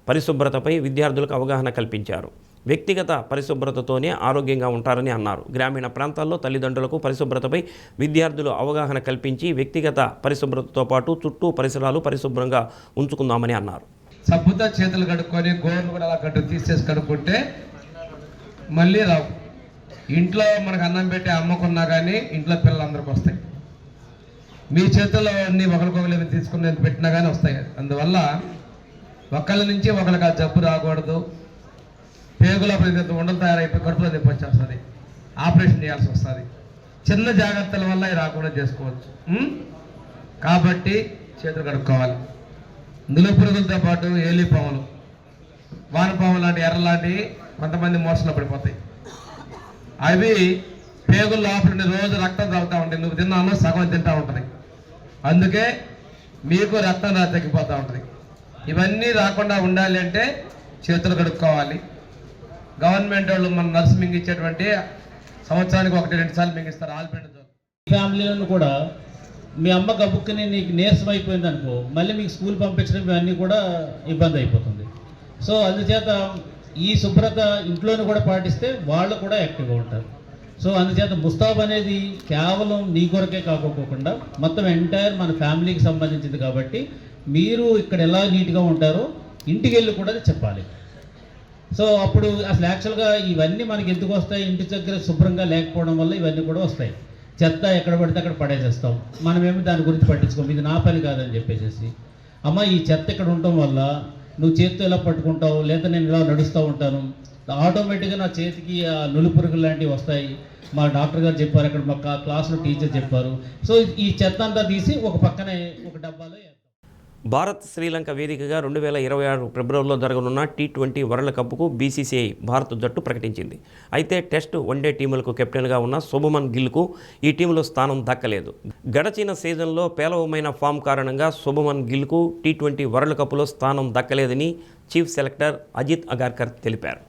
S1: పరిశుభ్రతపై విద్యార్థులకు అవగాహన కల్పించారు. వ్యక్తిగత పరిశుభ్రతతోనే ఆరోగ్యంగా ఉంటారని అన్నారు. గ్రామీణ ప్రాంతాల్లో తల్లిదండ్రులకు పరిశుభ్రతపై విద్యార్థులు అవగాహన కల్పించి వ్యక్తిగత పరిశుభ్రతతో పాటు చుట్టూ పరిసరాలు పరిశుభ్రంగా ఉంచుకుందామని అన్నారు.
S12: సబ్బుతో చేతులు కడుక్కొని గోర్లు కూడా అలా తీసేసి కడుక్కుంటే మళ్ళీ రావు. ఇంట్లో మనకు అన్నం పెట్టే అమ్మకున్నా కానీ ఇంట్లో పిల్లలందరికీ వస్తాయి. మీ చేతుల్లో అన్ని ఒకరికొకరు తీసుకుని పెట్టినా కానీ వస్తాయి. అందువల్ల ఒకళ్ళ నుంచి ఒకరికి ఆ జబ్బు రాకూడదు. పేగుల ఉండలు తయారైపోయి కడుపులో నొప్పి వచ్చేస్తుంది, ఆపరేషన్ చేయాల్సి వస్తుంది. చిన్న జాగ్రత్తల వల్ల ఇది రాకుండా చేసుకోవచ్చు. కాబట్టి చేతులు కడుక్కోవాలి. ఇందులో పురుగులతో పాటు ఏలిపాములు, వానపాములు లాంటి ఎర్ర లాంటివి కొంతమంది మోసంలో పడిపోతాయి. అవి పేగులు లోపల రోజు రక్తం తాగుతూ ఉంటాయి. నువ్వు తిన్నాను సగం తింటూ ఉంటుంది. అందుకే మీకు రక్తం తగ్గిపోతూ ఉంటుంది. ఇవన్నీ రాకుండా ఉండాలి అంటే చేతులు కడుక్కోవాలి. గవర్నమెంట్ వాళ్ళు మన నర్సు మింగించేటువంటి సంవత్సరానికి 1-2 సార్లు మింగిస్తారు. ఆల్పెండ్
S4: ఫ్యామిలీలను కూడా మీ అమ్మ గబుక్కుని నీకు నీరసం అయిపోయింది అనుకో, మళ్ళీ మీకు స్కూల్ పంపించడం ఇవన్నీ కూడా ఇబ్బంది అయిపోతుంది. సో అందుచేత ఈ శుభ్రత ఇంట్లోనే కూడా పాటిస్తే వాళ్ళు కూడా యాక్టివ్గా ఉంటారు. సో అందుచేత ముస్తాబ్ అనేది కేవలం నీ కొరకే కాకపోకుండా మొత్తం ఎంటైర్ మన ఫ్యామిలీకి సంబంధించింది కాబట్టి మీరు ఇక్కడ ఎలా నీట్గా ఉంటారో ఇంటికి వెళ్ళి కూడా చెప్పాలి. సో అప్పుడు అసలు యాక్చువల్గా ఇవన్నీ మనకి ఎందుకు వస్తాయి, ఇంటి దగ్గర శుభ్రంగా లేకపోవడం వల్ల ఇవన్నీ కూడా వస్తాయి. చెత్త ఎక్కడ పడితే అక్కడ పడేసేస్తాం, మనమేమి దాని గురించి పట్టించుకోం, ఇది నా పని కాదని చెప్పేసి. అమ్మ ఈ చెత్త ఇక్కడ ఉండటం వల్ల నువ్వు చేతితో ఇలా పట్టుకుంటావు, లేదా నేను ఇలా నడుస్తూ ఉంటాను, ఆటోమేటిక్గా నా చేతికి ఆ నులిపురుగులు లాంటివి వస్తాయి. మా డాక్టర్ గారు చెప్పారు, అక్కడ మా క్లాస్లో టీచర్ చెప్పారు. సో ఈ చెత్త అంతా తీసి ఒక పక్కనే ఒక డబ్బాలో.
S1: భారత్ శ్రీలంక వేదికగా 2026 ఫిబ్రవరిలో జరగనున్న T20 వరల్డ్ కప్కు BCCI భారత్ జట్టు ప్రకటించింది. అయితే టెస్ట్ వన్డే టీములకు కెప్టెన్గా ఉన్న శుభమన్ గిల్కు ఈ టీంలో స్థానం దక్కలేదు. గడచిన సీజన్లో పేలవమైన ఫామ్ కారణంగా శుభమన్ గిల్కు T20 వరల్డ్ కప్లో స్థానం దక్కలేదని చీఫ్ సెలెక్టర్ అజిత్ అగార్కర్ తెలిపారు.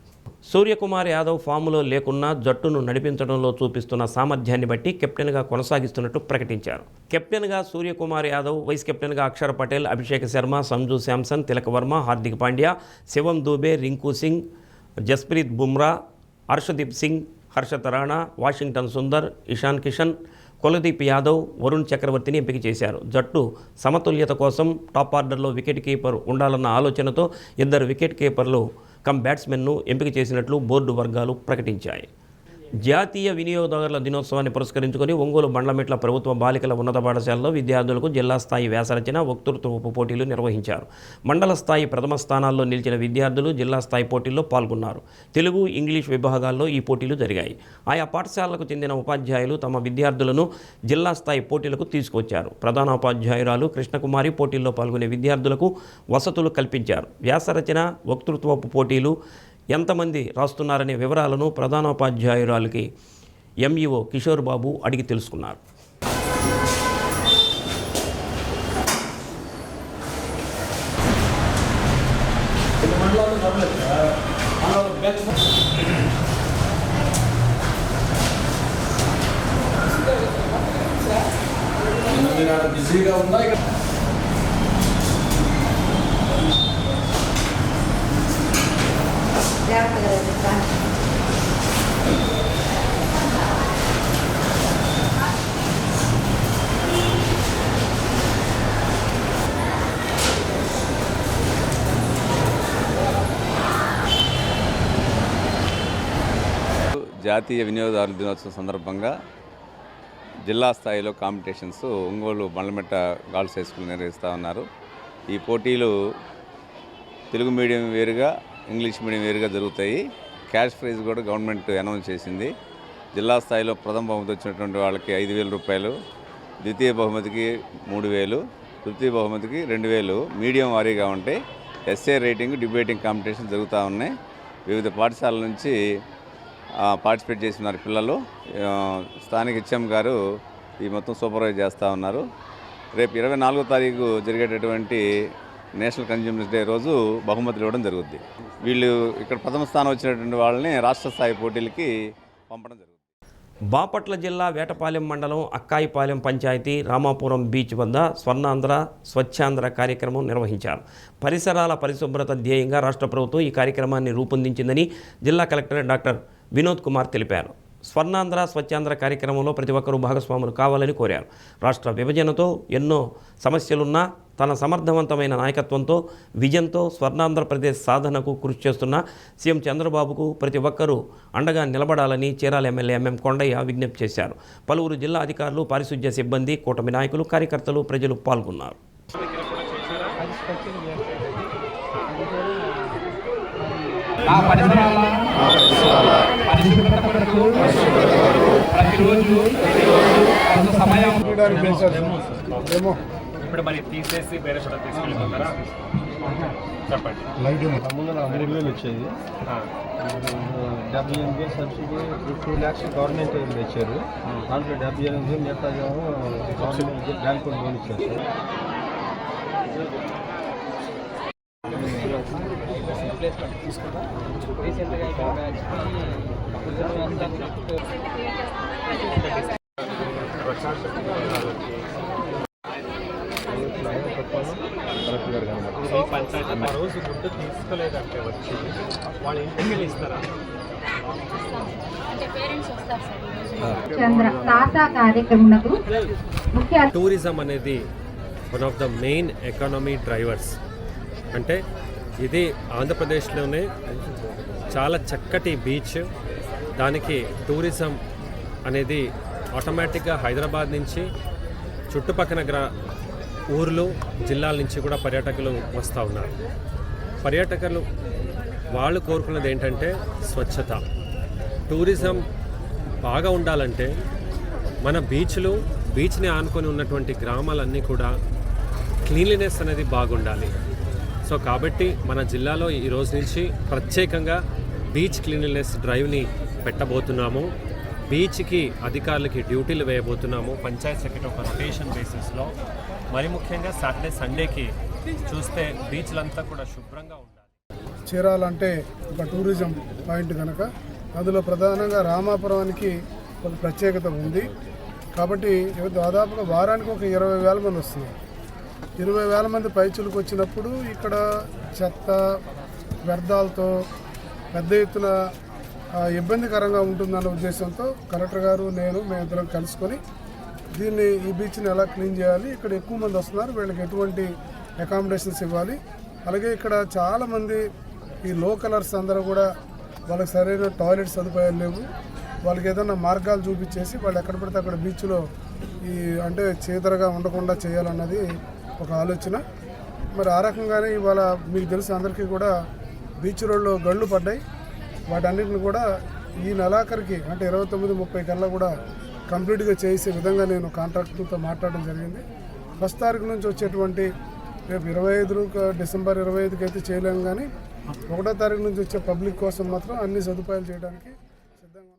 S1: సూర్యకుమార్ యాదవ్ ఫామ్లో లేకున్నా జట్టును నడిపించడంలో చూపిస్తున్న సామర్థ్యాన్ని బట్టి కెప్టెన్గా కొనసాగిస్తున్నట్టు ప్రకటించారు. కెప్టెన్గా సూర్యకుమార్ యాదవ్, వైస్ కెప్టెన్గా అక్షర్ పటేల్, అభిషేక్ శర్మ, సంజు శాంసన్, తిలక్ వర్మ, హార్దిక్ పాండ్యా, శివం దూబే, రింకు సింగ్, జస్ప్రీత్ బుమ్రా, హర్షదీప్ సింగ్, హర్షత్ రాణా, వాషింగ్టన్ సుందర్, ఇషాన్ కిషన్, కులదీప్ యాదవ్, వరుణ్ చక్రవర్తిని ఎంపిక చేశారు. జట్టు సమతుల్యత కోసం టాప్ ఆర్డర్లో వికెట్ కీపర్ ఉండాలన్న ఆలోచనతో 2 వికెట్ కీపర్లు బ్యాట్స్మెన్ను ఎంపిక చేసినట్లు బోర్డు వర్గాలు ప్రకటించాయి. జాతీయ వినియోగదారుల దినోత్సవాన్ని పురస్కరించుకొని ఒంగోలు బండ్లమెట్ల ప్రభుత్వ బాలికల ఉన్నత పాఠశాలలో విద్యార్థులకు జిల్లా స్థాయి వ్యాసరచన, వక్తృత్వపు పోటీలు నిర్వహించారు. మండల స్థాయి ప్రథమ స్థానాల్లో నిలిచిన విద్యార్థులు జిల్లా స్థాయి పోటీల్లో పాల్గొన్నారు. తెలుగు, ఇంగ్లీష్ విభాగాల్లో ఈ పోటీలు జరిగాయి. ఆయా పాఠశాలలకు చెందిన ఉపాధ్యాయులు తమ విద్యార్థులను జిల్లా స్థాయి పోటీలకు తీసుకొచ్చారు. ప్రధానోపాధ్యాయురాలు కృష్ణకుమారి పోటీల్లో పాల్గొనే విద్యార్థులకు వసతులు కల్పించారు. వ్యాసరచన, వక్తృత్వపు పోటీలు ఎంతమంది రాస్తున్నారనే వివరాలను ప్రధానోపాధ్యాయురాలకి ఎంఈఓ కిషోర్ బాబు అడిగి తెలుసుకున్నారు.
S6: బిజీగా ఉన్నా
S13: జాతీయ వినియోగదారుల దినోత్సవం సందర్భంగా జిల్లా స్థాయిలో competitions Ongole Bandlametta girls high school నిర్వహిస్తూ ఉన్నారు. ఈ పోటీలు తెలుగు మీడియం వేరుగా, ఇంగ్లీష్ మీడియం వేరుగా జరుగుతాయి. క్యాష్ ప్రైజ్ కూడా గవర్నమెంట్ అనౌన్స్ చేసింది. జిల్లా స్థాయిలో ప్రథమ బహుమతి వచ్చినటువంటి వాళ్ళకి 5,000 రూపాయలు, ద్వితీయ బహుమతికి 3,000, తృతీయ బహుమతికి 2,000 మీడియం వారీగా ఉంటే ఎస్ఏ రైటింగ్, డిబేటింగ్ కాంపిటీషన్ జరుగుతూ ఉన్నాయి. వివిధ పాఠశాలల నుంచి పార్టిసిపేట్ చేస్తున్నారు పిల్లలు. స్థానిక హెచ్ఎం గారు ఈ మొత్తం సూపర్వైజ్ చేస్తూ ఉన్నారు. రేపు 24వ తారీఖు జరిగేటటువంటి నేషనల్ కన్జ్యూమర్స్ డే రోజు బహుమతులు ఇవ్వడం జరుగుద్ది. వీళ్ళు ఇక్కడ ప్రథమ స్థానం వచ్చినటువంటి వాళ్ళని రాష్ట్ర స్థాయి పోటీలకి పంపడం జరుగుతుంది.
S1: బాపట్ల జిల్లా వేటపాలెం మండలం అక్కాయిపాలెం పంచాయతీ రామాపురం బీచ్ వద్ద స్వర్ణాంధ్ర స్వచ్ఛాంధ్ర కార్యక్రమం నిర్వహించారు. పరిసరాల పరిశుభ్రత ధ్యేయంగా రాష్ట్ర ప్రభుత్వం ఈ కార్యక్రమాన్ని రూపొందించిందని జిల్లా కలెక్టర్ డాక్టర్ వినోద్ కుమార్ తెలిపారు. స్వర్ణాంధ్ర స్వచ్ఛాంధ్ర కార్యక్రమంలో ప్రతి ఒక్కరూ భాగస్వాములు కావాలని కోరారు. రాష్ట్ర విభజనతో ఎన్నో సమస్యలున్నా తన సమర్థవంతమైన నాయకత్వంతో, విజన్తో స్వర్ణాంధ్రప్రదేశ్ సాధనకు కృషి చేస్తున్న సీఎం చంద్రబాబుకు ప్రతి ఒక్కరూ అండగా నిలబడాలని చీరాల ఎమ్మెల్యే ఎంఎం కొండయ్య విజ్ఞప్తి చేశారు. పలువురు జిల్లా అధికారులు, పారిశుధ్య సిబ్బంది, కూటమి నాయకులు, కార్యకర్తలు, ప్రజలు పాల్గొన్నారు.
S14: ఇప్పుడు మరి తీసేసి వేరే చోట తీసుకెళ్ళిపోతారా? చెప్పండి.
S15: ముందు 3,000 వచ్చేది, 78,000 సబ్సిడీ, 2 lakhs గవర్నమెంట్ ఇచ్చారు. దాంట్లో 78,000 మిగతా గవర్నమెంట్ బ్యాంకు లోన్ ఇచ్చారు సార్.
S14: ఆ రోజు ఫుడ్ తీసుకోలేదంటే వచ్చి వాళ్ళ ఇంటికి వెళ్ళి ఇస్తారా?
S16: టూరిజం అనేది one of the main economy drivers. అంటే ఇది ఆంధ్రప్రదేశ్లోనే చాలా చక్కటి బీచ్. దానికి టూరిజం అనేది ఆటోమేటిక్గా హైదరాబాద్ నుంచి చుట్టుపక్కల ఊర్లు జిల్లాల నుంచి కూడా పర్యాటకులు వస్తూ ఉన్నారు. పర్యాటకులు వాళ్ళు కోరుకున్నది ఏంటంటే స్వచ్ఛత. టూరిజం బాగా ఉండాలంటే మన బీచ్ని ఆనుకొని ఉన్నటువంటి గ్రామాలన్నీ కూడా క్లీన్లీనెస్ అనేది బాగుండాలి. సో కాబట్టి మన జిల్లాలో ఈ రోజు నుంచి ప్రత్యేకంగా బీచ్ క్లీన్లీనెస్ డ్రైవ్ని పెట్టబోతున్నాము. బీచ్కి అధికారులకి డ్యూటీలు వేయబోతున్నాము. పంచాయత్ సెక్రటరీ ఒక రొటేషన్ బేసిస్లో. మరి ముఖ్యంగా సాటర్డే సండేకి చూస్తే బీచ్లంతా కూడా శుభ్రంగా ఉండాలి.
S5: చీరాల అంటే ఒక టూరిజం పాయింట్ కనుక అందులో ప్రధానంగా రామాపురానికి ఒక ప్రత్యేకత ఉంది. కాబట్టి దాదాపుగా వారానికి ఒక 20,000 మంది వస్తున్నారు. 20,000 మంది పైచులకు వచ్చినప్పుడు ఇక్కడ చెత్త వ్యర్థాలతో పెద్ద ఎత్తున ఇబ్బందికరంగా ఉంటుందన్న ఉద్దేశంతో కలెక్టర్ గారు మేమిద్దరం కలుసుకొని ఈ బీచ్ని ఎలా క్లీన్ చేయాలి, ఇక్కడ ఎక్కువ మంది వస్తున్నారు, వీళ్ళకి ఎటువంటి అకామిడేషన్స్ ఇవ్వాలి, అలాగే ఇక్కడ చాలామంది ఈ లోకలర్స్ అందరూ కూడా వాళ్ళకి సరైన టాయిలెట్ సదుపాయాలు లేవు, వాళ్ళకి ఏదైనా మార్గాలు చూపించేసి వాళ్ళు ఎక్కడ పడితే అక్కడ బీచ్లో అంటే చీదరగా ఉండకుండా చేయాలన్నది ఒక ఆలోచన. మరి ఆ రకంగానే ఇవాళ మీకు తెలిసి అందరికీ కూడా బీచ్ రోడ్లో గళ్ళు పడ్డాయి. వాటన్నిటిని కూడా ఈ నెలాఖరికి అంటే 29-30 కల్లా కూడా కంప్లీట్గా చేసే విధంగా నేను కాంట్రాక్టర్తో మాట్లాడడం జరిగింది. 1వ తారీఖు నుంచి వచ్చేటువంటి రేపు 25 డిసెంబర్ 25కి అయితే చేయలేము, కానీ 1వ తారీఖు నుంచి వచ్చే పబ్లిక్ కోసం మాత్రం అన్ని సదుపాయాలు చేయడానికి సిద్ధంగా ఉన్నాం.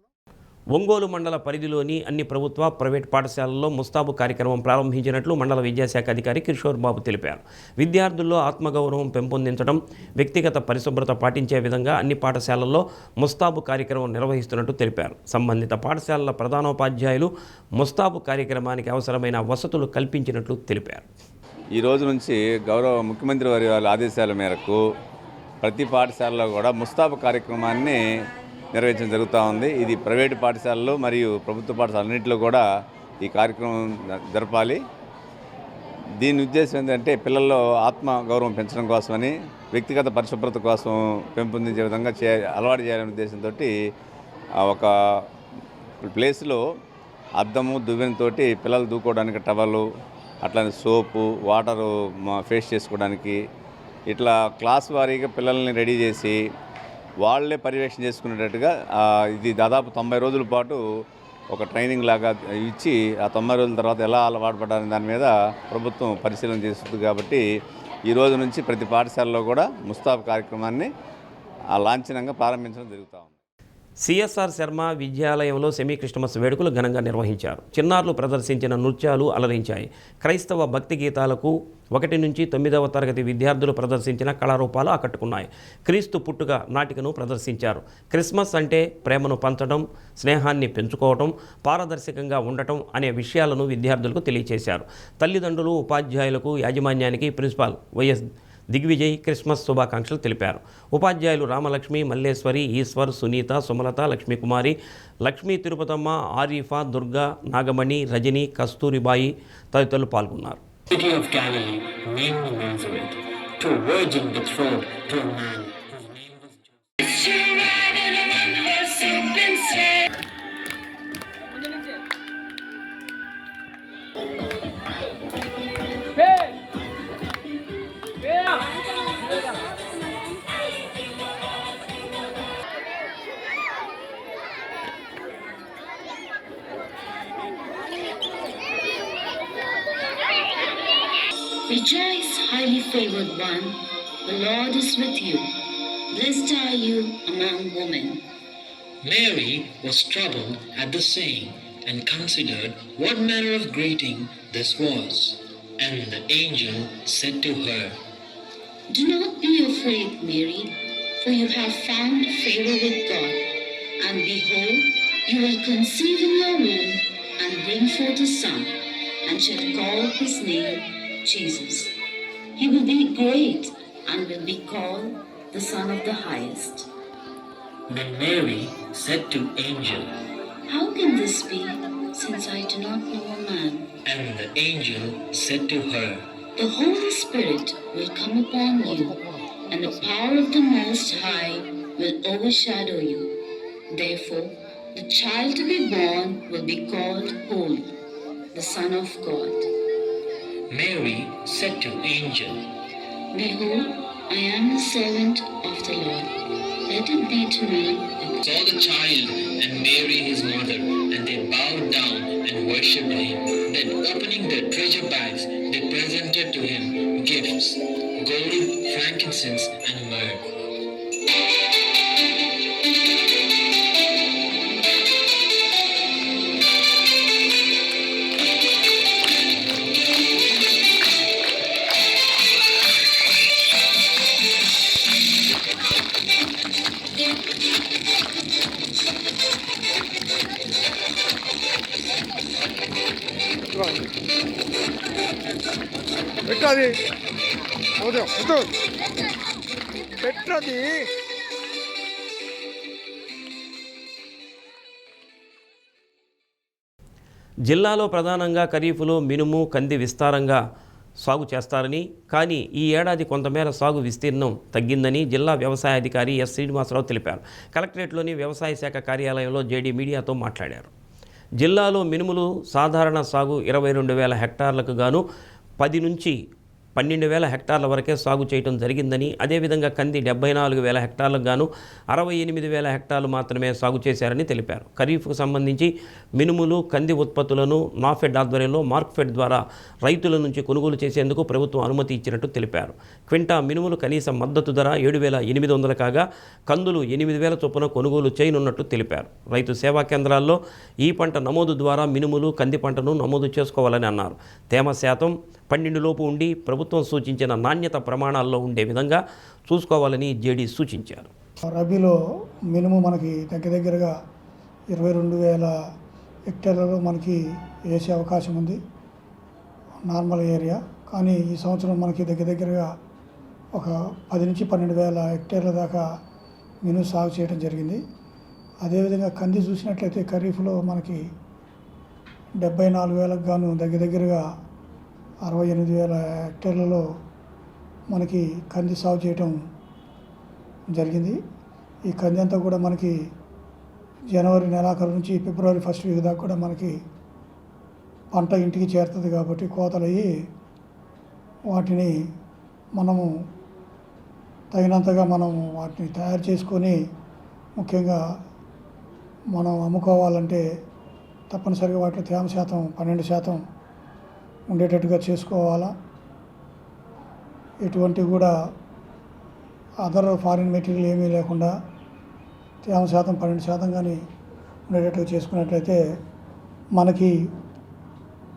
S1: ఒంగోలు మండల పరిధిలోని అన్ని ప్రభుత్వ ప్రైవేట్ పాఠశాలల్లో ముస్తాబు కార్యక్రమం ప్రారంభించినట్లు మండల విద్యాశాఖ అధికారి కిషోర్ బాబు తెలిపారు. విద్యార్థుల్లో ఆత్మగౌరవం పెంపొందించడం, వ్యక్తిగత పరిశుభ్రత పాటించే విధంగా అన్ని పాఠశాలల్లో ముస్తాబు కార్యక్రమం నిర్వహిస్తున్నట్టు తెలిపారు. సంబంధిత పాఠశాలల ప్రధానోపాధ్యాయులు ముస్తాబు కార్యక్రమానికి అవసరమైన వసతులు కల్పించినట్లు తెలిపారు.
S13: ఈ రోజు నుంచి గౌరవ ముఖ్యమంత్రి వారి ఆదేశాల మేరకు ప్రతి పాఠశాలలో కూడా ముస్తాబు కార్యక్రమాన్ని నిర్వహించడం జరుగుతూ ఉంది. ఇది ప్రైవేటు పాఠశాలలు మరియు ప్రభుత్వ పాఠశాలలు అన్నింటిలో కూడా ఈ కార్యక్రమం జరపాలి. దీని ఉద్దేశం ఏంటంటే పిల్లల్లో ఆత్మ గౌరవం పెంచడం కోసమని, వ్యక్తిగత పరిశుభ్రత కోసం పెంపొందించే విధంగా అలవాటు చేయాలనే ఉద్దేశంతో ఒక ప్లేస్లో అద్దము దువ్వెనతో పిల్లలు దూకోవడానికి టవలు, అట్లానే సోపు, వాటరు ఫేస్ చేసుకోవడానికి ఇట్లా క్లాస్ వారీగా పిల్లల్ని రెడీ చేసి వాళ్ళే పర్యవేక్షణ చేసుకునేటట్టుగా ఇది దాదాపు 90 రోజుల పాటు ఒక ట్రైనింగ్ లాగా ఇచ్చి ఆ 90 రోజుల తర్వాత ఎలా అలవాటు పడాలని దాని మీద ప్రభుత్వం పరిశీలన చేస్తుంది. కాబట్టి ఈ రోజు నుంచి ప్రతి పాఠశాలలో కూడా ముస్తాబు కార్యక్రమాన్ని లాంఛనంగా ప్రారంభించడం జరుగుతూ ఉంది.
S1: సిఎస్ఆర్ శర్మ విద్యాలయంలో సెమీ క్రిస్టమస్ వేడుకలు ఘనంగా నిర్వహించారు. చిన్నారులు ప్రదర్శించిన నృత్యాలు అలరించాయి. క్రైస్తవ భక్తి గీతాలకు 1 నుంచి 9వ తరగతి విద్యార్థులు ప్రదర్శించిన కళారూపాలు ఆకట్టుకున్నాయి. క్రీస్తు పుట్టుక నాటికను ప్రదర్శించారు. క్రిస్మస్ అంటే ప్రేమను పంచడం, స్నేహాన్ని పెంచుకోవటం, పారదర్శకంగా ఉండటం అనే విషయాలను విద్యార్థులకు తెలియజేశారు. తల్లిదండ్రులు, ఉపాధ్యాయులకు, యాజమాన్యానికి ప్రిన్సిపాల్ వైఎస్ దిగ్విజయ్ క్రిస్మస్ శుభాకాంక్షలు తెలిపారు. ఉపాధ్యాయులు రామలక్ష్మి, మల్లేశ్వరి, ఈశ్వర్, సునీత, సుమలత, లక్ష్మీకుమారి, లక్ష్మీ తిరుపతమ్మ, ఆరిఫా, దుర్గా, నాగమణి, రజని, కస్తూరిబాయి తదితరులు పాల్గొన్నారు.
S17: Rejoice, highly favored one, the Lord is with you. Blessed are you among women.
S18: Mary was troubled at the saying, and considered what manner of greeting this was. And the angel said to her,
S17: Do not be afraid, Mary, for you have found favor with God. And behold, you will conceive in your womb and bring forth a son, and shall call his name Jesus. He will be great and will be called the Son of the Highest.
S18: Then Mary said to angel,
S17: How can this be, since I do not know a man?
S18: and the angel said to her,
S17: The Holy Spirit will come upon you, and the power of the Most High will overshadow you. Therefore, the child to be born will be called Holy, the Son of God.
S18: Mary said to angel,
S17: Behold, I am the servant of the Lord. Let it be to me.
S18: saw the child and Mary his mother, and they bowed down and worshipped him. Then opening their treasure bags, they presented to him gifts, gold, frankincense, and myrrh.
S5: పెట్టది పెట్టది.
S1: జిల్లాలో ప్రధానంగా ఖరీఫ్లో మినుము కంది విస్తారంగా సాగు చేస్తారని, కానీ ఈ ఏడాది కొంతమేర సాగు విస్తీర్ణం తగ్గిందని జిల్లా వ్యవసాయ అధికారి ఎస్ శ్రీనివాసరావు తెలిపారు. కలెక్టరేట్లోని వ్యవసాయ శాఖ కార్యాలయంలో జేడీ మీడియాతో మాట్లాడారు. జిల్లాలో మినుములు సాధారణ సాగు 22,000 హెక్టార్లకు గాను 10 నుంచి 12,000 హెక్టార్ల వరకే సాగు చేయడం జరిగిందని, అదేవిధంగా కంది 74,000 హెక్టార్లకు గాను 68,000 హెక్టార్లు మాత్రమే సాగు చేశారని తెలిపారు. ఖరీఫ్కు సంబంధించి మినుములు కంది ఉత్పత్తులను నాఫెడ్ ఆధ్వర్యంలో మార్క్ఫెడ్ ద్వారా రైతుల నుంచి కొనుగోలు చేసేందుకు ప్రభుత్వం అనుమతి ఇచ్చినట్టు తెలిపారు. క్వింటా మినుములు కనీస మద్దతు ధర 7,800 కాగా కందులు 8,000 చొప్పున కొనుగోలు చేయనున్నట్టు తెలిపారు. రైతు సేవా కేంద్రాల్లో ఈ పంట నమోదు ద్వారా మినుములు కంది పంటను నమోదు చేసుకోవాలని అన్నారు. తేమ శాతం 12 లోపు ఉండి ప్రభుత్వం సూచించిన నాణ్యత ప్రమాణాల్లో ఉండే విధంగా చూసుకోవాలని జేడీ సూచించారు.
S5: రబీలో మినుము మనకి దగ్గరగా 22,000 హెక్టార్లలో మనకి వేసే అవకాశం ఉంది, నార్మల్ ఏరియా. కానీ ఈ సంవత్సరం మనకి దగ్గరగా ఒక 10 నుంచి 12,000 హెక్టార్ల దాకా మినుము సాగు చేయడం జరిగింది. అదేవిధంగా కంది చూసినట్లయితే ఖరీఫ్లో మనకి 74,000కు గాను దగ్గరగా 68,000 హెక్టార్లలో మనకి కంది సాగు చేయటం జరిగింది. ఈ కంది అంతా కూడా మనకి జనవరి నెలాఖరు నుంచి ఫిబ్రవరి 1st వీక్ దాకా కూడా మనకి పంట ఇంటికి చేరుతుంది. కాబట్టి కోతలయ్యి వాటిని మనము తగినంతగా మనం వాటిని తయారు చేసుకొని ముఖ్యంగా మనం అమ్ముకోవాలంటే తప్పనిసరిగా వాటిలో తేమ శాతం 12% ఉండేటట్టుగా చేసుకోవాలా. ఎటువంటి కూడా అదర్ ఫారిన్ మెటీరియల్ ఏమీ లేకుండా తేమ శాతం 12% కానీ ఉండేటట్టుగా చేసుకున్నట్లయితే మనకి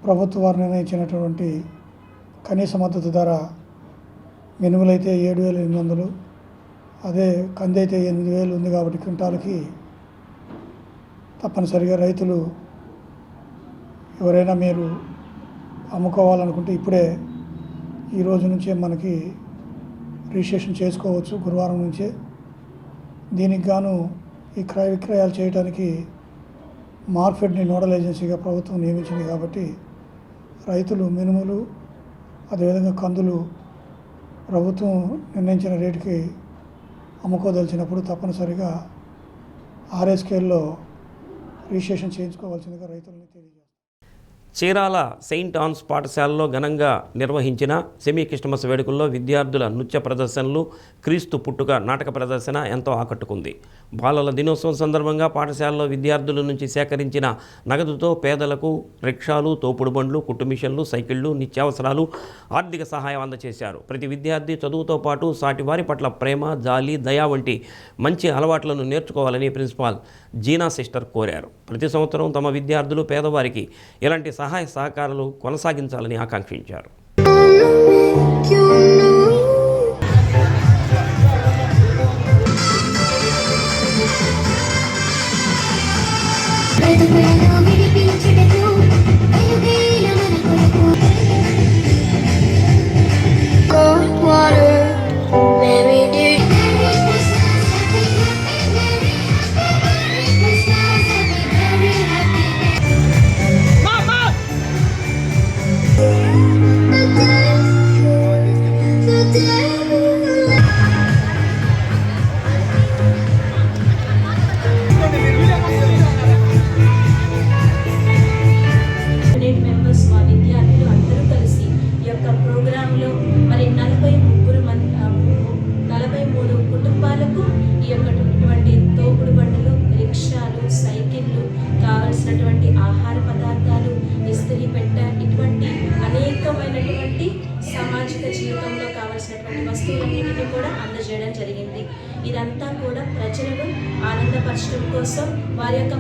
S5: ప్రభుత్వ వారు నిర్ణయించినటువంటి కనీస మద్దతు ధర మినుములైతే 7,800, అదే కంది అయితే 8,000 ఉంది. కాబట్టి క్వింటాలకి తప్పనిసరిగా రైతులు ఎవరైనా మీరు అమ్ముకోవాలనుకుంటే ఇప్పుడే ఈ రోజు నుంచే మనకి రిజిస్ట్రేషన్ చేసుకోవచ్చు, గురువారం నుంచే. దీనికి గాను ఈ క్రయ విక్రయాలు చేయడానికి మార్కెట్ని నోడల్ ఏజెన్సీగా ప్రభుత్వం నియమించింది. కాబట్టి రైతులు మినుములు అదేవిధంగా కందులు ప్రభుత్వం నిర్ణయించిన రేటుకి అమ్ముకోదలిచినప్పుడు తప్పనిసరిగా ఆర్ఎస్కేల్లో రిజిస్ట్రేషన్ చేయించుకోవాల్సిందిగా రైతులని తెలియజేస్తారు.
S1: చీరాల సెయింట్ ఆన్స్ పాఠశాలలో ఘనంగా నిర్వహించిన సెమీ క్రిస్టమస్ వేడుకల్లో విద్యార్థుల నృత్య ప్రదర్శనలు, క్రీస్తు పుట్టుక నాటక ప్రదర్శన ఎంతో ఆకట్టుకుంది. బాలల దినోత్సవం సందర్భంగా పాఠశాలలో విద్యార్థుల నుంచి సేకరించిన నగదుతో పేదలకు రిక్షాలు, తోపుడు బండ్లు, కుట్టు మిషన్లు, సైకిళ్లు, నిత్యావసరాలు, ఆర్థిక సహాయం అందజేశారు. ప్రతి విద్యార్థి చదువుతో పాటు సాటివారి పట్ల ప్రేమ, జాలి, దయ వంటి మంచి అలవాట్లను నేర్చుకోవాలని ప్రిన్సిపాల్ జీనా సిస్టర్ కోరారు. ప్రతి సంవత్సరం తమ విద్యార్థులు పేదవారికి ఇలాంటి సహాయ సహకారాలు కొనసాగించాలని ఆకాంక్షించారు.
S19: water ఆహార పదార్థాలు, ఇస్త్రీ పెట్ట, ఇటువంటి అనేకమైనటువంటి సామాజిక జీవితంలో కావాల్సినటువంటి వస్తువులన్నింటినీ కూడా అందజేయడం జరిగింది. ఇదంతా కూడా ప్రజలను ఆనందపరచడం కోసం, వారి యొక్క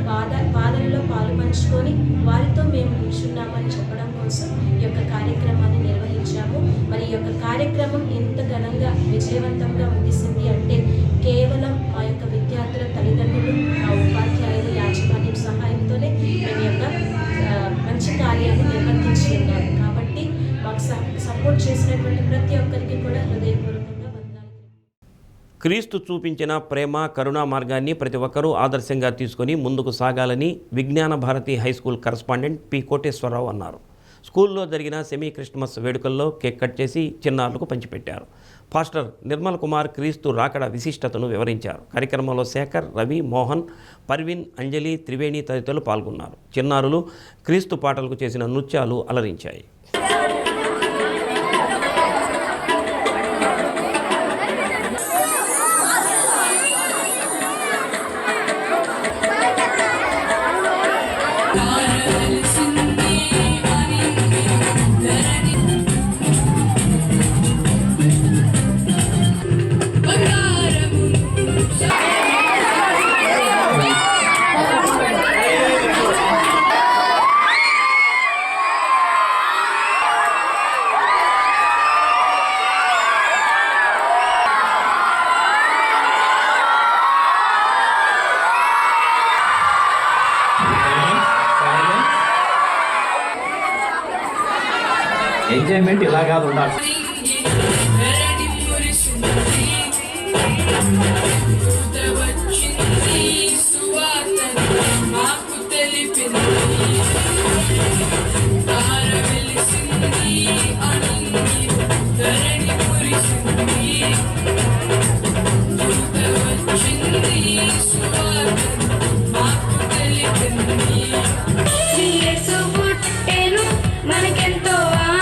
S19: బాధలలో పాలు పంచుకొని వారితో మేము నిల్చున్నామని చెప్పడం కోసం ఈ యొక్క కార్యక్రమాన్ని నిర్వహించాము. మరి ఈ యొక్క కార్యక్రమం ఎంత ఘనంగా విజయవంతంగా ముగిసింది అంటే కేవలం మా యొక్క విద్యార్థుల తల్లిదండ్రులు, మా ఉపాధ్యాయులు, యాజమాన్యం సహాయంతోనే మేము యొక్క మంచి కార్యాన్ని నిర్వర్తించి ఉన్నాము. కాబట్టి మాకు సపోర్ట్ చేసినటువంటి ప్రతి ఒక్కరికి కూడా హృదయపూర్వకంగా వందనాలు.
S1: క్రీస్తు చూపించిన ప్రేమ, కరుణా మార్గాన్ని ప్రతి ఒక్కరూ ఆదర్శంగా తీసుకొని ముందుకు సాగాలని Vignana Bharathi high school correspondent P Koteswara Rao అన్నారు. స్కూల్లో జరిగిన సెమీ క్రిస్మస్ వేడుకల్లో కేక్ కట్ చేసి చిన్నారులకు పంచిపెట్టారు. పాస్టర్ నిర్మల్ కుమార్ క్రీస్తు రాకడ విశిష్టతను వివరించారు. కార్యక్రమంలో శేఖర్, రవి, మోహన్, పర్వీన్, అంజలి, త్రివేణి తదితరులు పాల్గొన్నారు. చిన్నారులు క్రీస్తు పాటలకు చేసిన నృత్యాలు అలరించాయి.
S20: ఎంజాయ్మెంట్ ఇలాగా ఉండాలి.
S21: మనకెంతో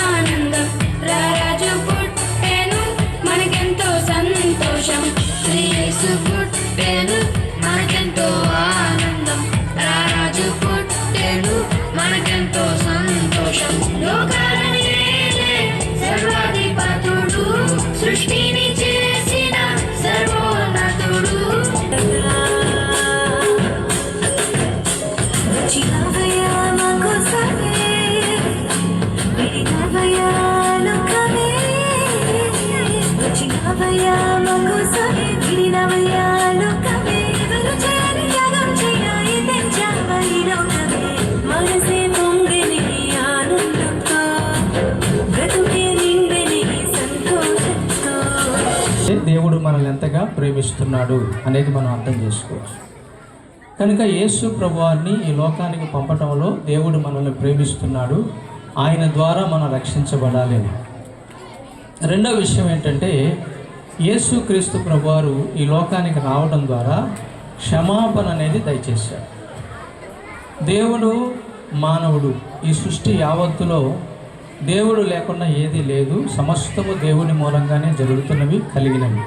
S21: ఆనందం, రారాజు పుట్టెను మనకెంతో సంతోషం. శ్రీ యేసు పుట్టెను మనకెంతో ఆనందం, రారాజు పుట్టెను మనకెంతో సంతోషం. లోకాలని ఏలే సర్వాధిపతుడు, సృష్టిని చేసిన సర్వోన్నతుడు.
S6: దేవుడు మనల్ని ఎంతగా ప్రేమిస్తున్నాడు అనేది మనం అర్థం చేసుకోవచ్చు. కనుక యేసు ప్రభువారిని ఈ లోకానికి పంపటంలో దేవుడు మనల్ని ప్రేమిస్తున్నాడు. ఆయన ద్వారా మనం రక్షించబడాలి. రెండవ విషయం ఏంటంటే యేసు క్రీస్తు ప్రభువారు ఈ లోకానికి రావడం ద్వారా క్షమాపణ అనేది దయచేశాడు. దేవుడు మానవుడు, ఈ సృష్టి యావత్తులో దేవుడు లేకుండా ఏదీ లేదు. సమస్తము దేవుని మూలంగానే జరుగుతున్నవి, కలిగినవి.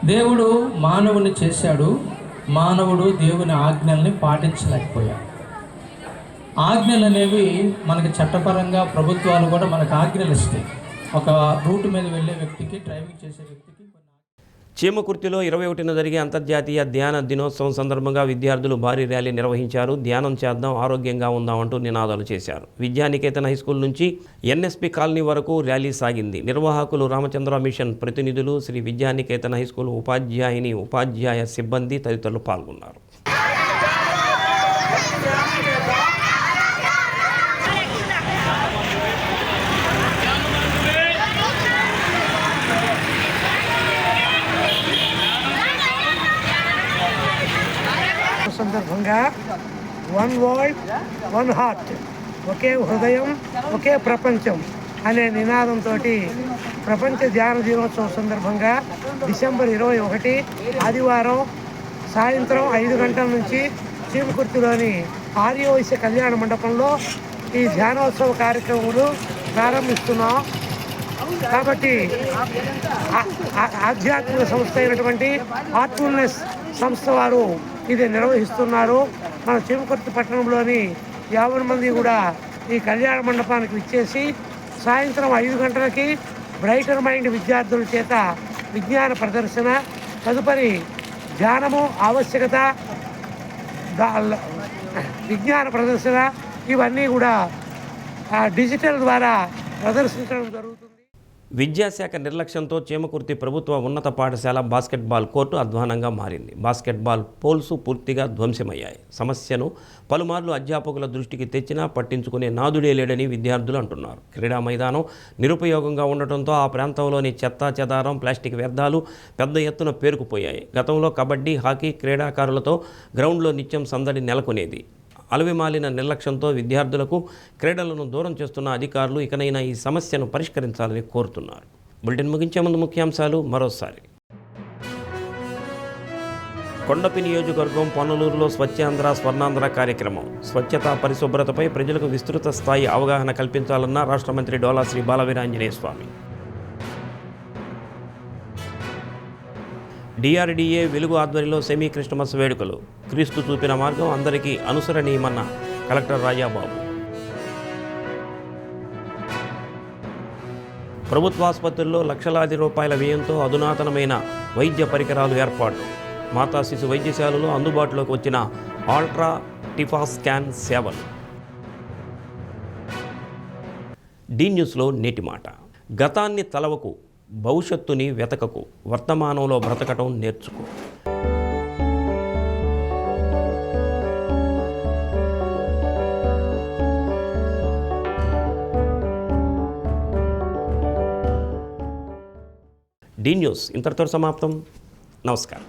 S6: దేవుడు మానవుని చేశాడు. మానవుడు దేవుని ఆజ్ఞల్ని పాటించలేకపోయాడు. ఆజ్ఞలు అనేవి మనకి చట్టపరంగా ప్రభుత్వాలు కూడా మనకు ఆజ్ఞలు ఇస్తాయి. ఒక రూట్ మీద వెళ్ళే వ్యక్తికి, డ్రైవింగ్ చేసే వ్యక్తికి.
S1: చీమకుర్తిలో 21న జరిగే అంతర్జాతీయ ధ్యాన దినోత్సవం సందర్భంగా విద్యార్థులు భారీ ర్యాలీ నిర్వహించారు. ధ్యానం చేద్దాం, ఆరోగ్యంగా ఉందామంటూ నినాదాలు చేశారు. విద్యానికేతన్ హైస్కూల్ నుంచి ఎన్ఎస్పి కాలనీ వరకు ర్యాలీ సాగింది. నిర్వాహకులు రామచంద్ర మిషన్ ప్రతినిధులు, శ్రీ విద్యానికేతన్ హైస్కూల్ ఉపాధ్యాయుని, ఉపాధ్యాయ సిబ్బంది తదితరులు పాల్గొన్నారు.
S22: సందర్భంగా వన్ వరల్డ్ వన్ హార్ట్, ఒకే హృదయం ఒకే ప్రపంచం అనే నినాదంతో ప్రపంచ ధ్యాన దినోత్సవం సందర్భంగా డిసెంబర్ 21 ఆదివారం సాయంత్రం 5 గంటల నుంచి చీమకుర్తిలోని ఆర్యవైశ్య కళ్యాణ మండపంలో ఈ ధ్యానోత్సవ కార్యక్రమాలు ప్రారంభిస్తున్నాం. కాబట్టి ఆధ్యాత్మిక సంస్థ అయినటువంటి హార్ట్ఫుల్నెస్ సంస్థ వారు ఇది నిర్వహిస్తున్నారు. మన చీమకుర్తి పట్టణంలోని 50 మంది కూడా ఈ కళ్యాణ మండపానికి విచ్చేసి సాయంత్రం 5 గంటలకి బ్రైటర్ మైండ్ విద్యార్థుల చేత విజ్ఞాన ప్రదర్శన, తదుపరి ధ్యానము ఆవశ్యకత, విజ్ఞాన ప్రదర్శన ఇవన్నీ కూడా డిజిటల్ ద్వారా ప్రదర్శించడం జరుగుతుంది.
S1: విద్యాశాఖ నిర్లక్ష్యంతో చేమకుర్తి ప్రభుత్వ ఉన్నత పాఠశాల బాస్కెట్బాల్ కోర్టు అధ్వానంగా మారింది. బాస్కెట్బాల్ పోల్స్ పూర్తిగా ధ్వంసమయ్యాయి. సమస్యను పలుమార్లు అధ్యాపకుల దృష్టికి తెచ్చినా పట్టించుకునే నాదుడే లేడని విద్యార్థులు అంటున్నారు. క్రీడా మైదానం నిరుపయోగంగా ఉండటంతో ఆ ప్రాంతంలోని చెత్తా చెదారం, ప్లాస్టిక్ వ్యర్థాలు పెద్ద ఎత్తున పేరుకుపోయాయి. గతంలో కబడ్డీ, హాకీ క్రీడాకారులతో గ్రౌండ్లో నిత్యం సందడి నెలకొనేది. అలవిమాలిన నిర్లక్ష్యంతో విద్యార్థులకు క్రీడలను దూరం చేస్తున్న అధికారులు ఇకనైనా ఈ సమస్యను పరిష్కరించాలని కోరుతున్నారు. బులెటిన్ ముగించే ముందు ముఖ్యాంశాలు మరోసారి. కొండపి నియోజకవర్గం పొన్నలూరులో స్వచ్ఛాంధ్ర స్వర్ణాంధ్ర కార్యక్రమం. స్వచ్ఛత పరిశుభ్రతపై ప్రజలకు విస్తృత స్థాయి అవగాహన కల్పించాలన్న రాష్ట్ర మంత్రి డోలా శ్రీ బాలవీరాంజనేయ స్వామి. డిఆర్డీఏ వెలుగు ఆధ్వర్యంలో సెమీ క్రిస్టమస్ వేడుకలు. క్రీస్తు చూపిన మార్గం అందరికీ అనుసరణీయమన్న కలెక్టర్ రాజాబాబు. ప్రభుత్వాసుపత్రుల్లో లక్షలాది రూపాయల వ్యయంతో అధునాతనమైన వైద్య పరికరాలు ఏర్పాటు. మాతా శిశు వైద్యశాలలో అందుబాటులోకి వచ్చిన ఆల్ట్రా టిఫా స్కాన్ సేవలు. డి న్యూస్లో నేటి మాట. గతాన్ని తలవకు, భవిష్యత్తుని వెతకకు, వర్తమానంలో బ్రతకటం నేర్చుకో. డి న్యూస్ ఇంతటితో సమాప్తం. నమస్కారం.